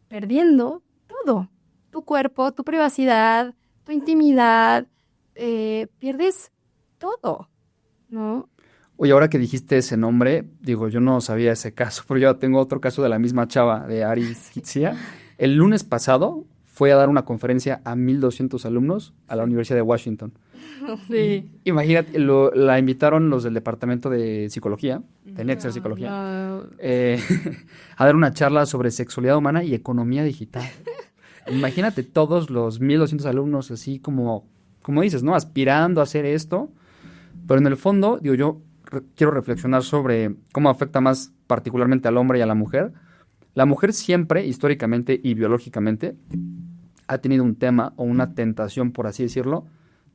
perdiendo todo. Tu cuerpo, tu privacidad, tu intimidad, pierdes todo, ¿no? Oye, ahora que dijiste ese nombre, digo, yo no sabía ese caso, pero yo tengo otro caso de la misma chava, de Ari Hitzia. El lunes pasado fue a dar una conferencia a 1,200 alumnos a la Universidad de Washington. Sí. Imagínate, la invitaron los del departamento de psicología, tenía que ser psicología, a dar una charla sobre sexualidad humana y economía digital. Imagínate todos los 1,200 alumnos así como dices, ¿no? Aspirando a hacer esto, pero en el fondo, digo, yo quiero reflexionar sobre cómo afecta más particularmente al hombre y a la mujer. La mujer siempre, históricamente y biológicamente, ha tenido un tema o una tentación, por así decirlo,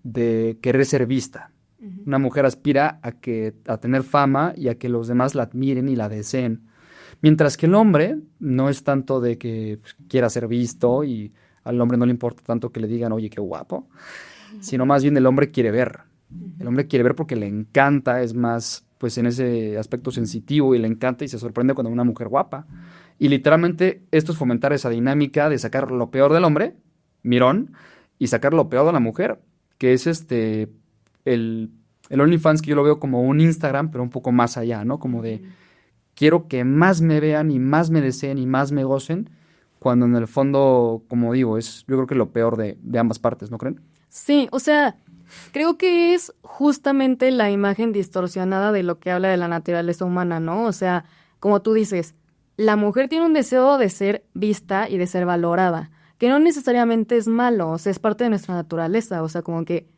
de querer ser vista. Uh-huh. Una mujer aspira a tener fama y a que los demás la admiren y la deseen. Mientras que el hombre no es tanto de que quiera ser visto y al hombre no le importa tanto que le digan, oye, qué guapo, sino más bien el hombre quiere ver. El hombre quiere ver porque le encanta, es más, pues en ese aspecto sensitivo y le encanta y se sorprende cuando ve una mujer guapa. Y literalmente esto es fomentar esa dinámica de sacar lo peor del hombre, mirón, y sacar lo peor de la mujer, que es el OnlyFans, que yo lo veo como un Instagram, pero un poco más allá, ¿no? Como de quiero que más me vean y más me deseen y más me gocen, cuando en el fondo, como digo, es yo creo que lo peor de ambas partes, ¿no creen? Sí, o sea, creo que es justamente la imagen distorsionada de lo que habla de la naturaleza humana, ¿no? O sea, como tú dices, la mujer tiene un deseo de ser vista y de ser valorada, que no necesariamente es malo, o sea, es parte de nuestra naturaleza, o sea, como que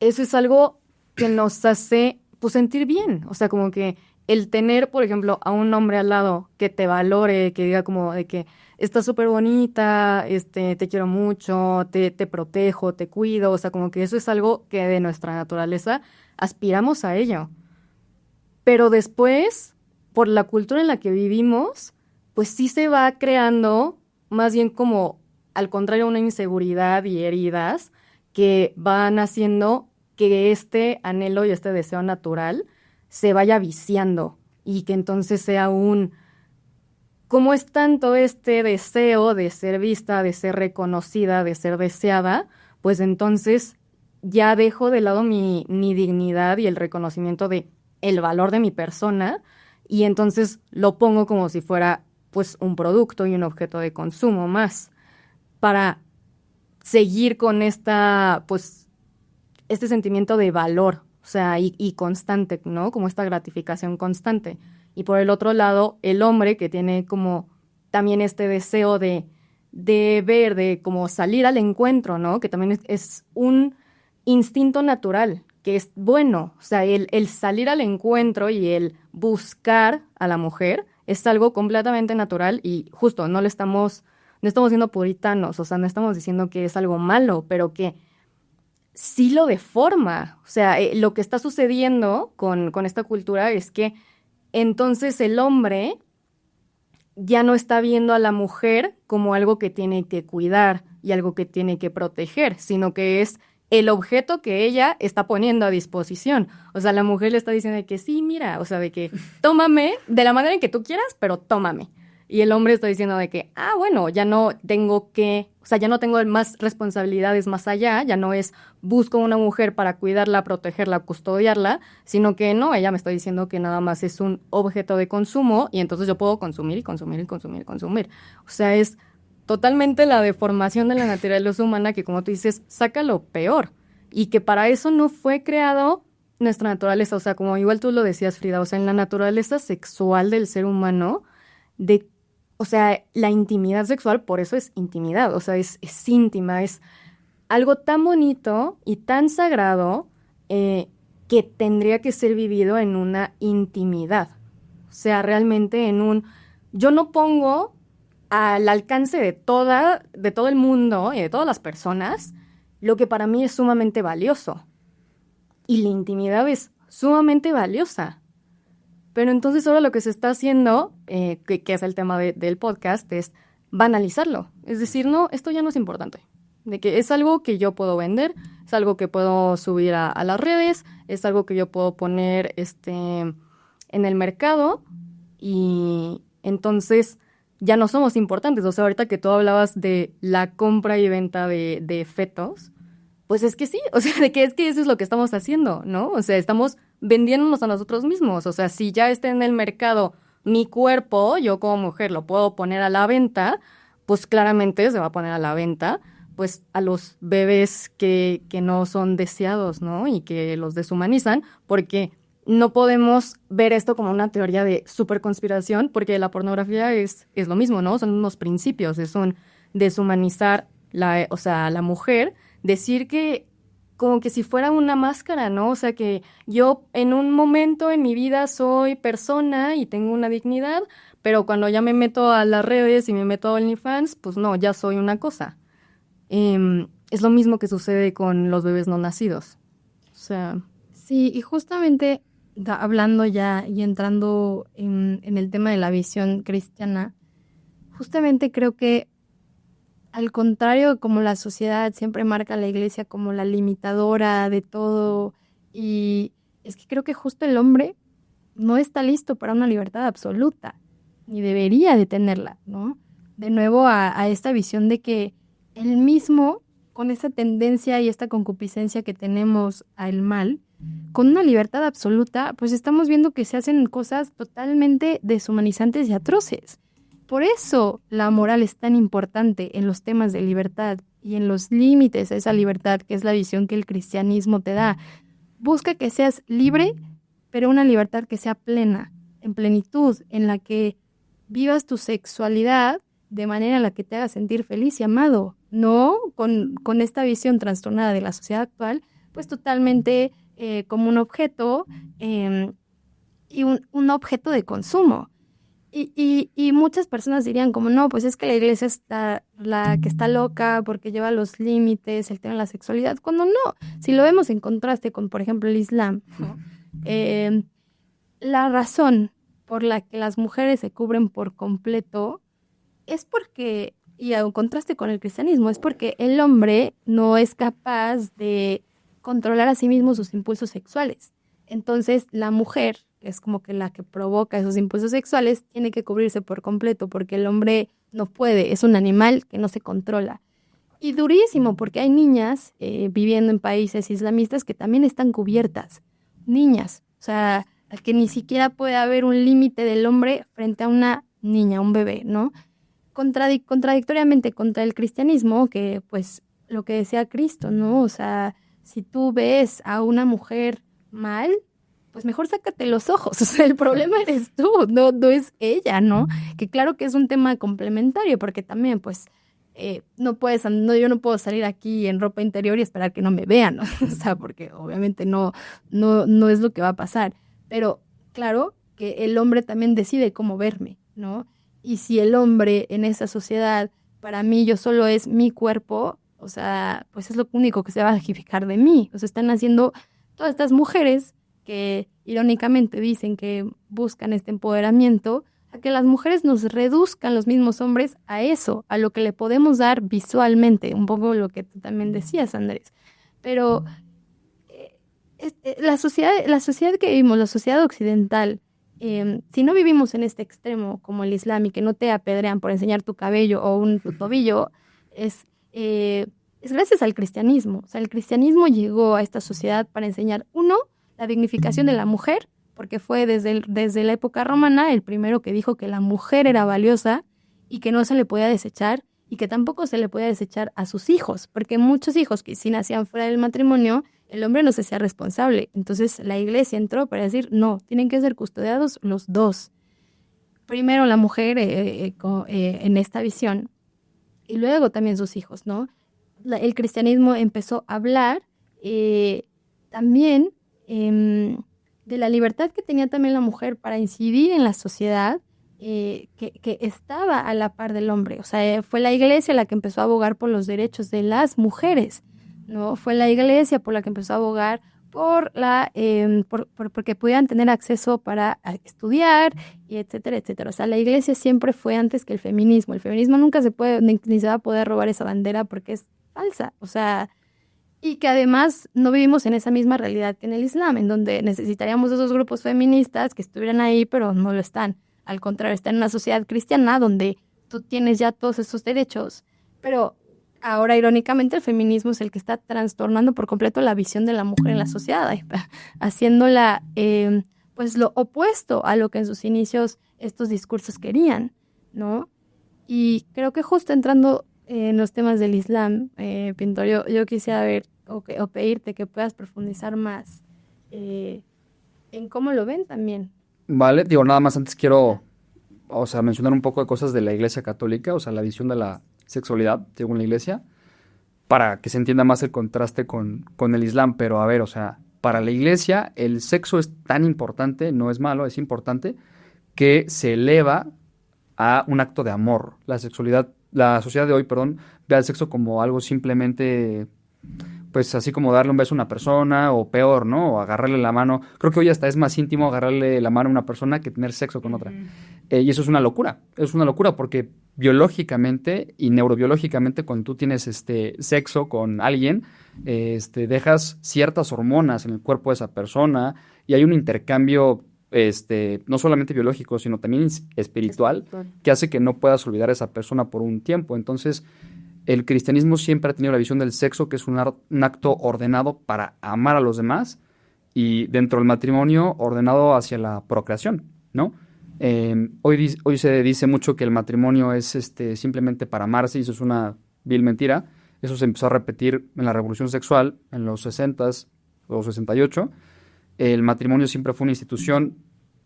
eso es algo que nos hace, pues, sentir bien, o sea, como que el tener, por ejemplo, a un hombre al lado que te valore, que diga como de que estás súper bonita, te quiero mucho, te protejo, te cuido, o sea, como que eso es algo que de nuestra naturaleza aspiramos a ello. Pero después, por la cultura en la que vivimos, pues sí se va creando más bien como, al contrario, una inseguridad y heridas que van haciendo que este anhelo y este deseo natural se vaya viciando y que entonces sea como es tanto este deseo de ser vista, de ser reconocida, de ser deseada, pues entonces ya dejo de lado mi dignidad y el reconocimiento de el valor de mi persona y entonces lo pongo como si fuera pues un producto y un objeto de consumo más para seguir con pues este sentimiento de valor, o sea, y constante, ¿no? Como esta gratificación constante. Y por el otro lado, el hombre que tiene como también este deseo de ver, de como salir al encuentro, ¿no? Que también es un instinto natural, que es bueno. O sea, el salir al encuentro y el buscar a la mujer es algo completamente natural y justo no estamos siendo puritanos, o sea, no estamos diciendo que es algo malo, pero que sí lo deforma. O sea, lo que está sucediendo con esta cultura es que entonces el hombre ya no está viendo a la mujer como algo que tiene que cuidar y algo que tiene que proteger, sino que es el objeto que ella está poniendo a disposición. O sea, la mujer le está diciendo de que sí, mira, o sea, de que tómame de la manera en que tú quieras, pero tómame. Y el hombre está diciendo de que, bueno, ya no tengo ya no tengo más responsabilidades más allá, ya no es busco una mujer para cuidarla, protegerla, custodiarla, sino que no, ella me está diciendo que nada más es un objeto de consumo y entonces yo puedo consumir y consumir y consumir y consumir. O sea, es totalmente la deformación de la naturaleza humana que, como tú dices, saca lo peor y que para eso no fue creado nuestra naturaleza. O sea, como igual tú lo decías, Frida, o sea, en la naturaleza sexual del ser humano, o sea, la intimidad sexual, por eso es intimidad, o sea, es íntima, es algo tan bonito y tan sagrado que tendría que ser vivido en una intimidad. O sea, realmente yo no pongo al alcance de todo el mundo y de todas las personas lo que para mí es sumamente valioso. Y la intimidad es sumamente valiosa. Pero entonces ahora lo que se está haciendo, que es el tema del podcast, es banalizarlo. Es decir, no, esto ya no es importante. De que es algo que yo puedo vender, es algo que puedo subir a las redes, es algo que yo puedo poner en el mercado y entonces ya no somos importantes. O sea, ahorita que tú hablabas de la compra y venta de fetos, pues es que sí, o sea, de que es que eso es lo que estamos haciendo, ¿no? O sea, estamos vendiéndonos a nosotros mismos. O sea, si ya está en el mercado mi cuerpo, yo como mujer lo puedo poner a la venta, pues claramente se va a poner a la venta pues a los bebés que no son deseados, ¿no? Y que los deshumanizan, porque no podemos ver esto como una teoría de superconspiración, porque la pornografía es lo mismo, ¿no? Son unos principios, es un deshumanizar a la mujer, decir que como que si fuera una máscara, ¿no? O sea, que yo en un momento en mi vida soy persona y tengo una dignidad, pero cuando ya me meto a las redes y me meto a OnlyFans, pues no, ya soy una cosa. Es lo mismo que sucede con los bebés no nacidos. O sea... Sí, y justamente hablando ya y entrando en el tema de la visión cristiana, justamente creo que al contrario, como la sociedad siempre marca a la iglesia como la limitadora de todo, y es que creo que justo el hombre no está listo para una libertad absoluta, ni debería de tenerla, ¿no? De nuevo a esta visión de que él mismo, con esa tendencia y esta concupiscencia que tenemos al mal, con una libertad absoluta, pues estamos viendo que se hacen cosas totalmente deshumanizantes y atroces. Por eso la moral es tan importante en los temas de libertad y en los límites a esa libertad, que es la visión que el cristianismo te da. Busca que seas libre, pero una libertad que sea plena, en plenitud, en la que vivas tu sexualidad de manera en la que te haga sentir feliz y amado, no con esta visión trastornada de la sociedad actual, pues totalmente como un objeto y un objeto de consumo. Y muchas personas dirían como, no, pues es que la iglesia está la que está loca porque lleva los límites, el tema de la sexualidad, cuando no. Si lo vemos en contraste con, por ejemplo, el Islam, ¿no? La razón por la que las mujeres se cubren por completo es porque, y en contraste con el cristianismo, es porque el hombre no es capaz de controlar a sí mismo sus impulsos sexuales. Entonces, la mujer, que es como que la que provoca esos impulsos sexuales, tiene que cubrirse por completo porque el hombre no puede, es un animal que no se controla. Y durísimo, porque hay niñas viviendo en países islamistas que también están cubiertas. Niñas, o sea, que ni siquiera puede haber un límite del hombre frente a una niña, un bebé, ¿no? Contradictoriamente contra el cristianismo, que pues lo que decía Cristo, ¿no? O sea, si tú ves a una mujer mal, pues mejor sácate los ojos. O sea, el problema eres tú, no es ella, ¿no? Que claro que es un tema complementario, porque también, pues, yo no puedo salir aquí en ropa interior y esperar que no me vean, ¿no? O sea, porque obviamente no es lo que va a pasar. Pero claro que el hombre también decide cómo verme, ¿no? Y si el hombre en esa sociedad, para mí, yo solo es mi cuerpo, o sea, pues es lo único que se va a fijar de mí. O sea, están haciendo todas estas mujeres que irónicamente dicen que buscan este empoderamiento, a que las mujeres nos reduzcan los mismos hombres a eso, a lo que le podemos dar visualmente, un poco lo que tú también decías, Andrés. Pero la sociedad que vivimos, la sociedad occidental, si no vivimos en este extremo como el Islam y que no te apedrean por enseñar tu cabello o tu tobillo, es gracias al cristianismo. O sea, el cristianismo llegó a esta sociedad para enseñar, uno, la dignificación de la mujer, porque fue desde la época romana el primero que dijo que la mujer era valiosa y que no se le podía desechar y que tampoco se le podía desechar a sus hijos, porque muchos hijos que sí nacían fuera del matrimonio, el hombre no se hacía responsable. Entonces la iglesia entró para decir, no, tienen que ser custodiados los dos. Primero la mujer en esta visión y luego también sus hijos, ¿no? El cristianismo empezó a hablar también de la libertad que tenía también la mujer para incidir en la sociedad que estaba a la par del hombre. O sea, fue la iglesia la que empezó a abogar por los derechos de las mujeres, ¿no? Fue la iglesia por la que empezó a abogar porque pudieran tener acceso para estudiar, y etcétera, etcétera. O sea, la iglesia siempre fue antes que el feminismo. El feminismo nunca se puede, ni se va a poder robar esa bandera porque es falsa. O sea, y que además no vivimos en esa misma realidad que en el Islam, en donde necesitaríamos esos grupos feministas que estuvieran ahí, pero no lo están. Al contrario, están en una sociedad cristiana donde tú tienes ya todos esos derechos, pero ahora, irónicamente, el feminismo es el que está trastornando por completo la visión de la mujer en la sociedad, haciéndola pues lo opuesto a lo que en sus inicios estos discursos querían, ¿no? Y creo que justo entrando en los temas del Islam, Pintor, yo quisiera ver o pedirte que puedas profundizar más en cómo lo ven también. Vale, digo, nada más antes quiero, o sea, mencionar un poco de cosas de la Iglesia Católica, o sea, la visión de la sexualidad, según la Iglesia, para que se entienda más el contraste con el Islam. Pero a ver, o sea, para la Iglesia el sexo es tan importante, no es malo, es importante, que se eleva a un acto de amor. La sociedad de hoy, perdón, ve al sexo como algo simplemente, pues así como darle un beso a una persona, o peor, ¿no? O agarrarle la mano. Creo que hoy hasta es más íntimo agarrarle la mano a una persona que tener sexo con otra. Y eso es una locura porque biológicamente y neurobiológicamente cuando tú tienes sexo con alguien, dejas ciertas hormonas en el cuerpo de esa persona y hay un intercambio no solamente biológico, sino también espiritual, que hace que no puedas olvidar a esa persona por un tiempo. Entonces, el cristianismo siempre ha tenido la visión del sexo, que es un acto ordenado para amar a los demás, y dentro del matrimonio ordenado hacia la procreación, ¿no? Hoy se dice mucho que el matrimonio es simplemente para amarse, y eso es una vil mentira. Eso se empezó a repetir en la Revolución Sexual en los 60s o 68. El matrimonio siempre fue una institución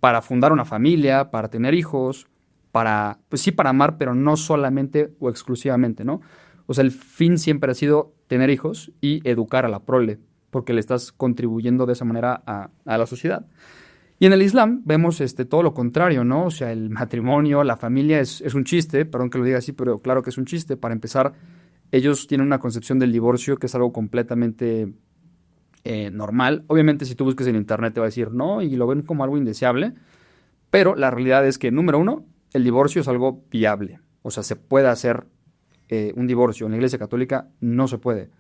para fundar una familia, para tener hijos, pues sí, para amar, pero no solamente o exclusivamente, ¿no? O sea, el fin siempre ha sido tener hijos y educar a la prole, porque le estás contribuyendo de esa manera a la sociedad. Y en el Islam vemos todo lo contrario, ¿no? O sea, el matrimonio, la familia es un chiste, perdón que lo diga así, pero claro que es un chiste. Para empezar, ellos tienen una concepción del divorcio que es algo completamente normal. Obviamente, si tú buscas en internet te va a decir no, y lo ven como algo indeseable, pero la realidad es que, número uno, el divorcio es algo viable. O sea, se puede hacer un divorcio. En la Iglesia Católica no se puede.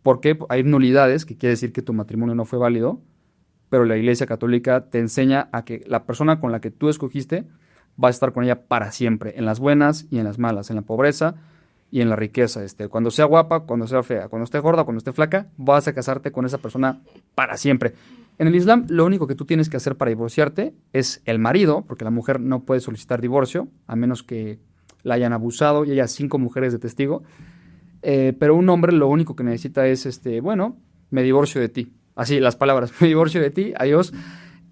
Porque hay nulidades, que quiere decir que tu matrimonio no fue válido, pero la Iglesia Católica te enseña a que la persona con la que tú escogiste va a estar con ella para siempre, en las buenas y en las malas, en la pobreza y en la riqueza. Cuando sea guapa, cuando sea fea, cuando esté gorda, cuando esté flaca, vas a casarte con esa persona para siempre. En el Islam, lo único que tú tienes que hacer para divorciarte es el marido, porque la mujer no puede solicitar divorcio, a menos que la hayan abusado y haya 5 mujeres de testigo. Pero un hombre lo único que necesita es, bueno, me divorcio de ti. Así, las palabras, me divorcio de ti, adiós.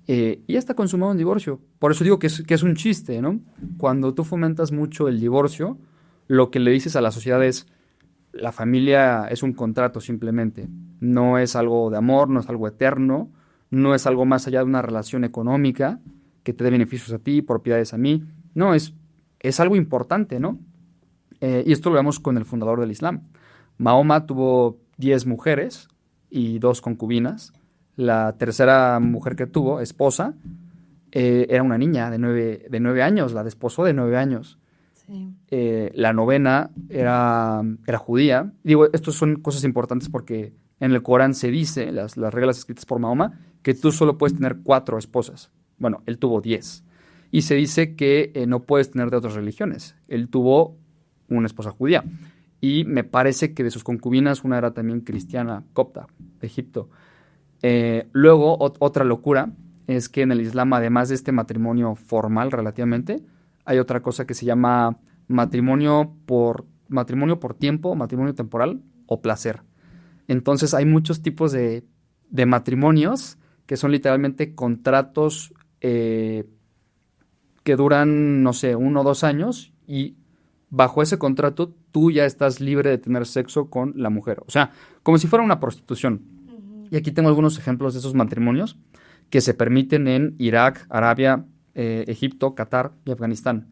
Y ya está consumado un divorcio. Por eso digo que es un chiste, ¿no? Cuando tú fomentas mucho el divorcio, lo que le dices a la sociedad es, la familia es un contrato simplemente. No es algo de amor, no es algo eterno, no es algo más allá de una relación económica que te dé beneficios a ti, propiedades a mí. No, es algo importante, ¿no? Y esto lo vemos con el fundador del Islam. Mahoma tuvo 10 mujeres y 2 concubinas. La tercera mujer que tuvo, esposa, era una niña de 9 años, la desposó de 9 años. Sí. La novena era judía. Digo, estas son cosas importantes porque en el Corán se dice, las reglas escritas por Mahoma, que tú solo puedes tener 4 esposas. Bueno, él tuvo 10. Y se dice que no puedes tener de otras religiones. Él tuvo una esposa judía. Y me parece que de sus concubinas una era también cristiana, copta, de Egipto. Luego, otra locura es que en el Islam, además de este matrimonio formal relativamente, hay otra cosa que se llama matrimonio por tiempo, matrimonio temporal o placer. Entonces hay muchos tipos de matrimonios que son literalmente contratos que duran, no sé, 1 o 2 años, y bajo ese contrato tú ya estás libre de tener sexo con la mujer. O sea, como si fuera una prostitución. Uh-huh. Y aquí tengo algunos ejemplos de esos matrimonios que se permiten en Irak, Arabia, Egipto, Qatar y Afganistán.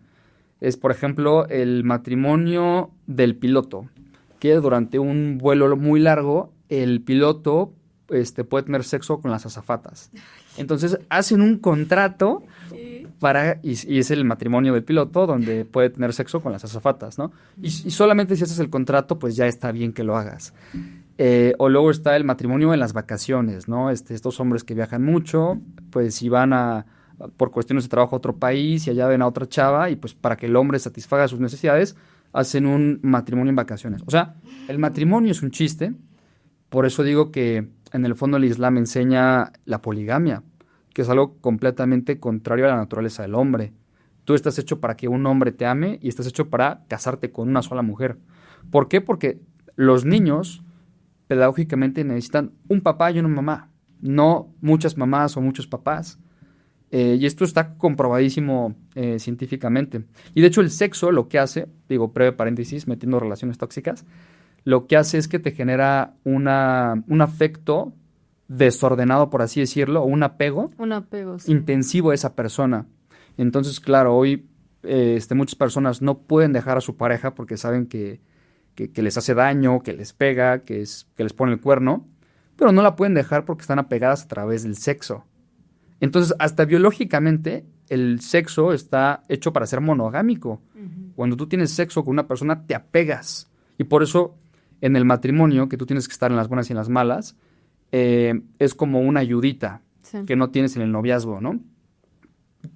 Es, por ejemplo, el matrimonio del piloto, que durante un vuelo muy largo, el piloto puede tener sexo con las azafatas. Entonces hacen un contrato y es el matrimonio del piloto donde puede tener sexo con las azafatas, ¿no? Y solamente si haces el contrato, pues ya está bien que lo hagas. O luego está el matrimonio en las vacaciones, ¿no? Estos hombres que viajan mucho, pues si van por cuestiones de trabajo a otro país y allá ven a otra chava y pues para que el hombre satisfaga sus necesidades, hacen un matrimonio en vacaciones. O sea, el matrimonio es un chiste, por eso digo que en el fondo el Islam enseña la poligamia, que es algo completamente contrario a la naturaleza del hombre. Tú estás hecho para que un hombre te ame y estás hecho para casarte con una sola mujer. ¿Por qué? Porque los niños pedagógicamente necesitan un papá y una mamá, no muchas mamás o muchos papás. Y esto está comprobadísimo científicamente. Y de hecho el sexo lo que hace, digo breve paréntesis, metiendo relaciones tóxicas, lo que hace es que te genera un afecto desordenado, por así decirlo, o un apego Sí. intensivo a esa persona. Entonces, claro, hoy muchas personas no pueden dejar a su pareja porque saben que les hace daño, que les pega, que les pone el cuerno, pero no la pueden dejar porque están apegadas a través del sexo. Entonces, hasta biológicamente, el sexo está hecho para ser monogámico. Uh-huh. Cuando tú tienes sexo con una persona, te apegas. Y por eso, en el matrimonio, que tú tienes que estar en las buenas y en las malas, es como una ayudita que no tienes en el noviazgo, ¿no?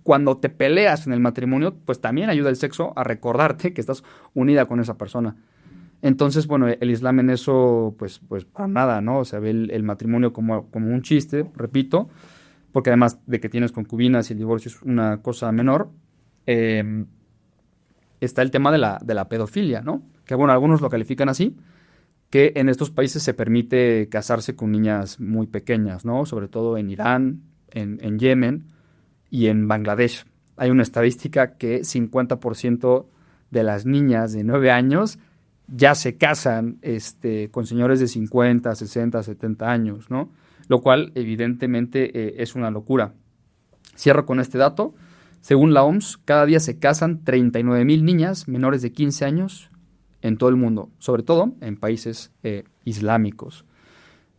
Cuando te peleas en el matrimonio, pues también ayuda el sexo a recordarte que estás unida con esa persona. Entonces, bueno, el Islam en eso, pues para nada, ¿no? O sea, ve el matrimonio como un chiste, repito, porque además de que tienes concubinas y el divorcio es una cosa menor, está el tema de la pedofilia, ¿no? Que bueno, algunos lo califican así, que en estos países se permite casarse con niñas muy pequeñas, ¿no? Sobre todo en Irán, en Yemen y en Bangladesh. Hay una estadística que 50% de las niñas de 9 años ya se casan con señores de 50, 60, 70 años, ¿no? Lo cual evidentemente es una locura. Cierro con este dato. Según la OMS, cada día se casan 39,000 niñas menores de 15 años en todo el mundo, sobre todo en países islámicos.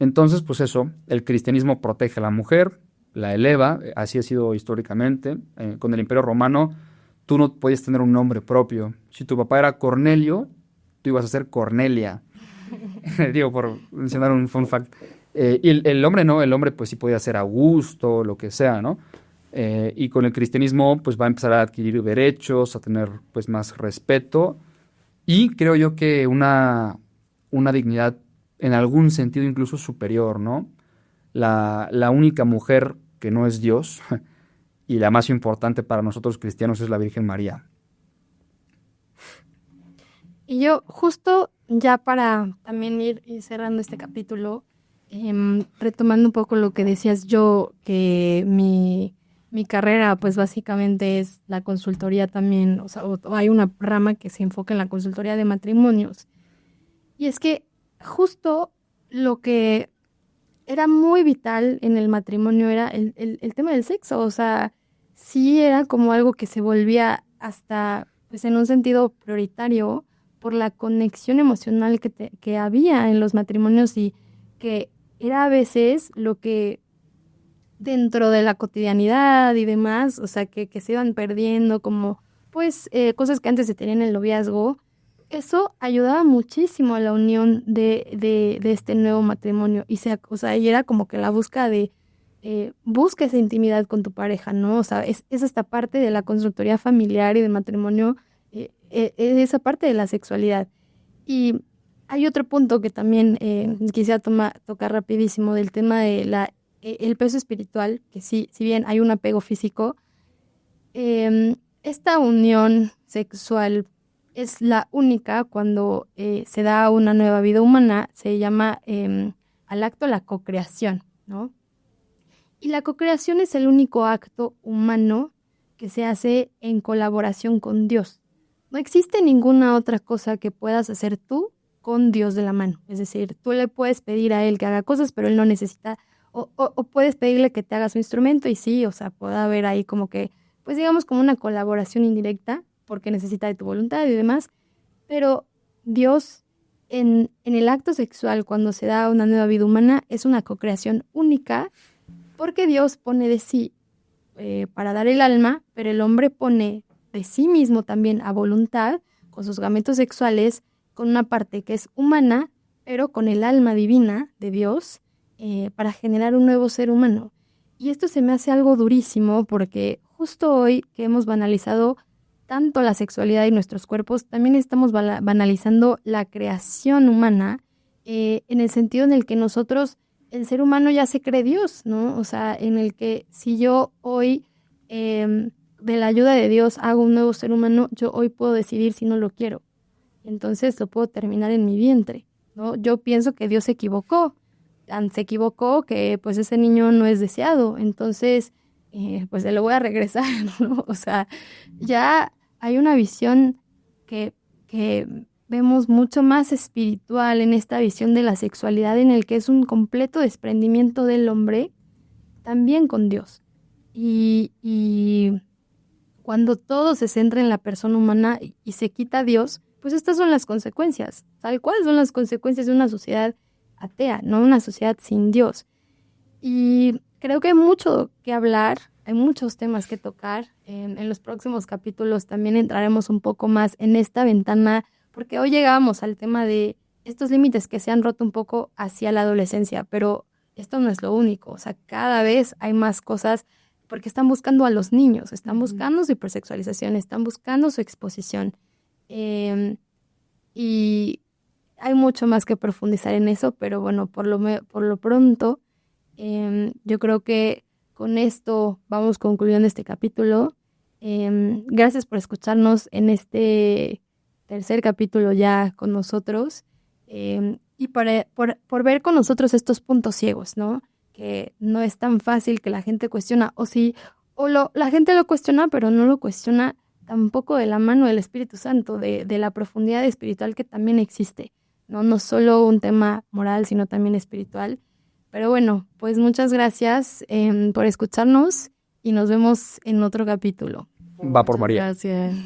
Entonces, pues eso, el cristianismo protege a la mujer, la eleva, así ha sido históricamente. Con el Imperio Romano, tú no podías tener un nombre propio. Si tu papá era Cornelio, tú ibas a ser Cornelia. Digo, por mencionar un fun fact. Y el hombre no, el hombre pues sí podía ser Augusto, lo que sea, ¿no? Y con el cristianismo pues va a empezar a adquirir derechos, a tener pues más respeto y creo yo que una dignidad en algún sentido incluso superior, ¿no? La única mujer que no es Dios y la más importante para nosotros cristianos es la Virgen María. Y yo justo ya para también ir cerrando este capítulo, retomando un poco lo que decías yo, que mi carrera pues básicamente es la consultoría también, o sea, o hay una rama que se enfoca en la consultoría de matrimonios. Y es que justo lo que era muy vital en el matrimonio era el tema del sexo, o sea, sí era como algo que se volvía hasta, pues en un sentido prioritario por la conexión emocional que había en los matrimonios y que era a veces lo que dentro de la cotidianidad y demás, o sea, que se iban perdiendo como, pues, cosas que antes se tenían en el noviazgo. Eso ayudaba muchísimo a la unión de este nuevo matrimonio. Y y era como que la búsqueda de busca esa intimidad con tu pareja, ¿no? O sea, es esta parte de la consultoría familiar y del matrimonio, esa parte de la sexualidad. Y hay otro punto que también quisiera tocar rapidísimo del tema de el peso espiritual, que sí, si bien hay un apego físico, esta unión sexual es la única cuando se da una nueva vida humana, se llama al acto la cocreación, ¿no? Y la cocreación es el único acto humano que se hace en colaboración con Dios. No existe ninguna otra cosa que puedas hacer tú con Dios de la mano. Es decir, tú le puedes pedir a Él que haga cosas, pero Él no necesita, o puedes pedirle que te haga su instrumento y sí, o sea, puede haber ahí como que, pues digamos como una colaboración indirecta, porque necesita de tu voluntad y demás, pero Dios en el acto sexual, cuando se da una nueva vida humana, es una cocreación única, porque Dios pone de sí para dar el alma, pero el hombre pone de sí mismo también a voluntad, con sus gametos sexuales, con una parte que es humana, pero con el alma divina de Dios, para generar un nuevo ser humano. Y esto se me hace algo durísimo, porque justo hoy que hemos banalizado tanto la sexualidad y nuestros cuerpos, también estamos banalizando la creación humana, en el sentido en el que nosotros, el ser humano ya se cree Dios, ¿no? O sea, en el que si yo hoy, de la ayuda de Dios, hago un nuevo ser humano, yo hoy puedo decidir si no lo quiero. Entonces lo puedo terminar en mi vientre, ¿no? Yo pienso que Dios se equivocó que pues ese niño no es deseado, entonces pues se lo voy a regresar, ¿no? O sea, ya hay una visión que vemos mucho más espiritual en esta visión de la sexualidad, en el que es un completo desprendimiento del hombre también con Dios. Y cuando todo se centra en la persona humana y se quita a Dios, pues estas son las consecuencias, tal cual son las consecuencias de una sociedad atea, no una sociedad sin Dios. Y creo que hay mucho que hablar, hay muchos temas que tocar. En los próximos capítulos también entraremos un poco más en esta ventana, porque hoy llegábamos al tema de estos límites que se han roto un poco hacia la adolescencia, pero esto no es lo único. O sea, cada vez hay más cosas, porque están buscando a los niños, están buscando su hipersexualización, están buscando su exposición. Y hay mucho más que profundizar en eso, pero bueno, por lo pronto, yo creo que con esto vamos concluyendo este capítulo. Gracias por escucharnos en este tercer capítulo ya con nosotros, y por ver con nosotros estos puntos ciegos, ¿no? Que no es tan fácil, que la gente cuestiona, la gente lo cuestiona, pero no lo cuestiona tampoco de la mano del Espíritu Santo, de la profundidad espiritual que también existe, ¿no? No solo un tema moral, sino también espiritual. Pero bueno, pues muchas gracias por escucharnos y nos vemos en otro capítulo. Va por María. Gracias.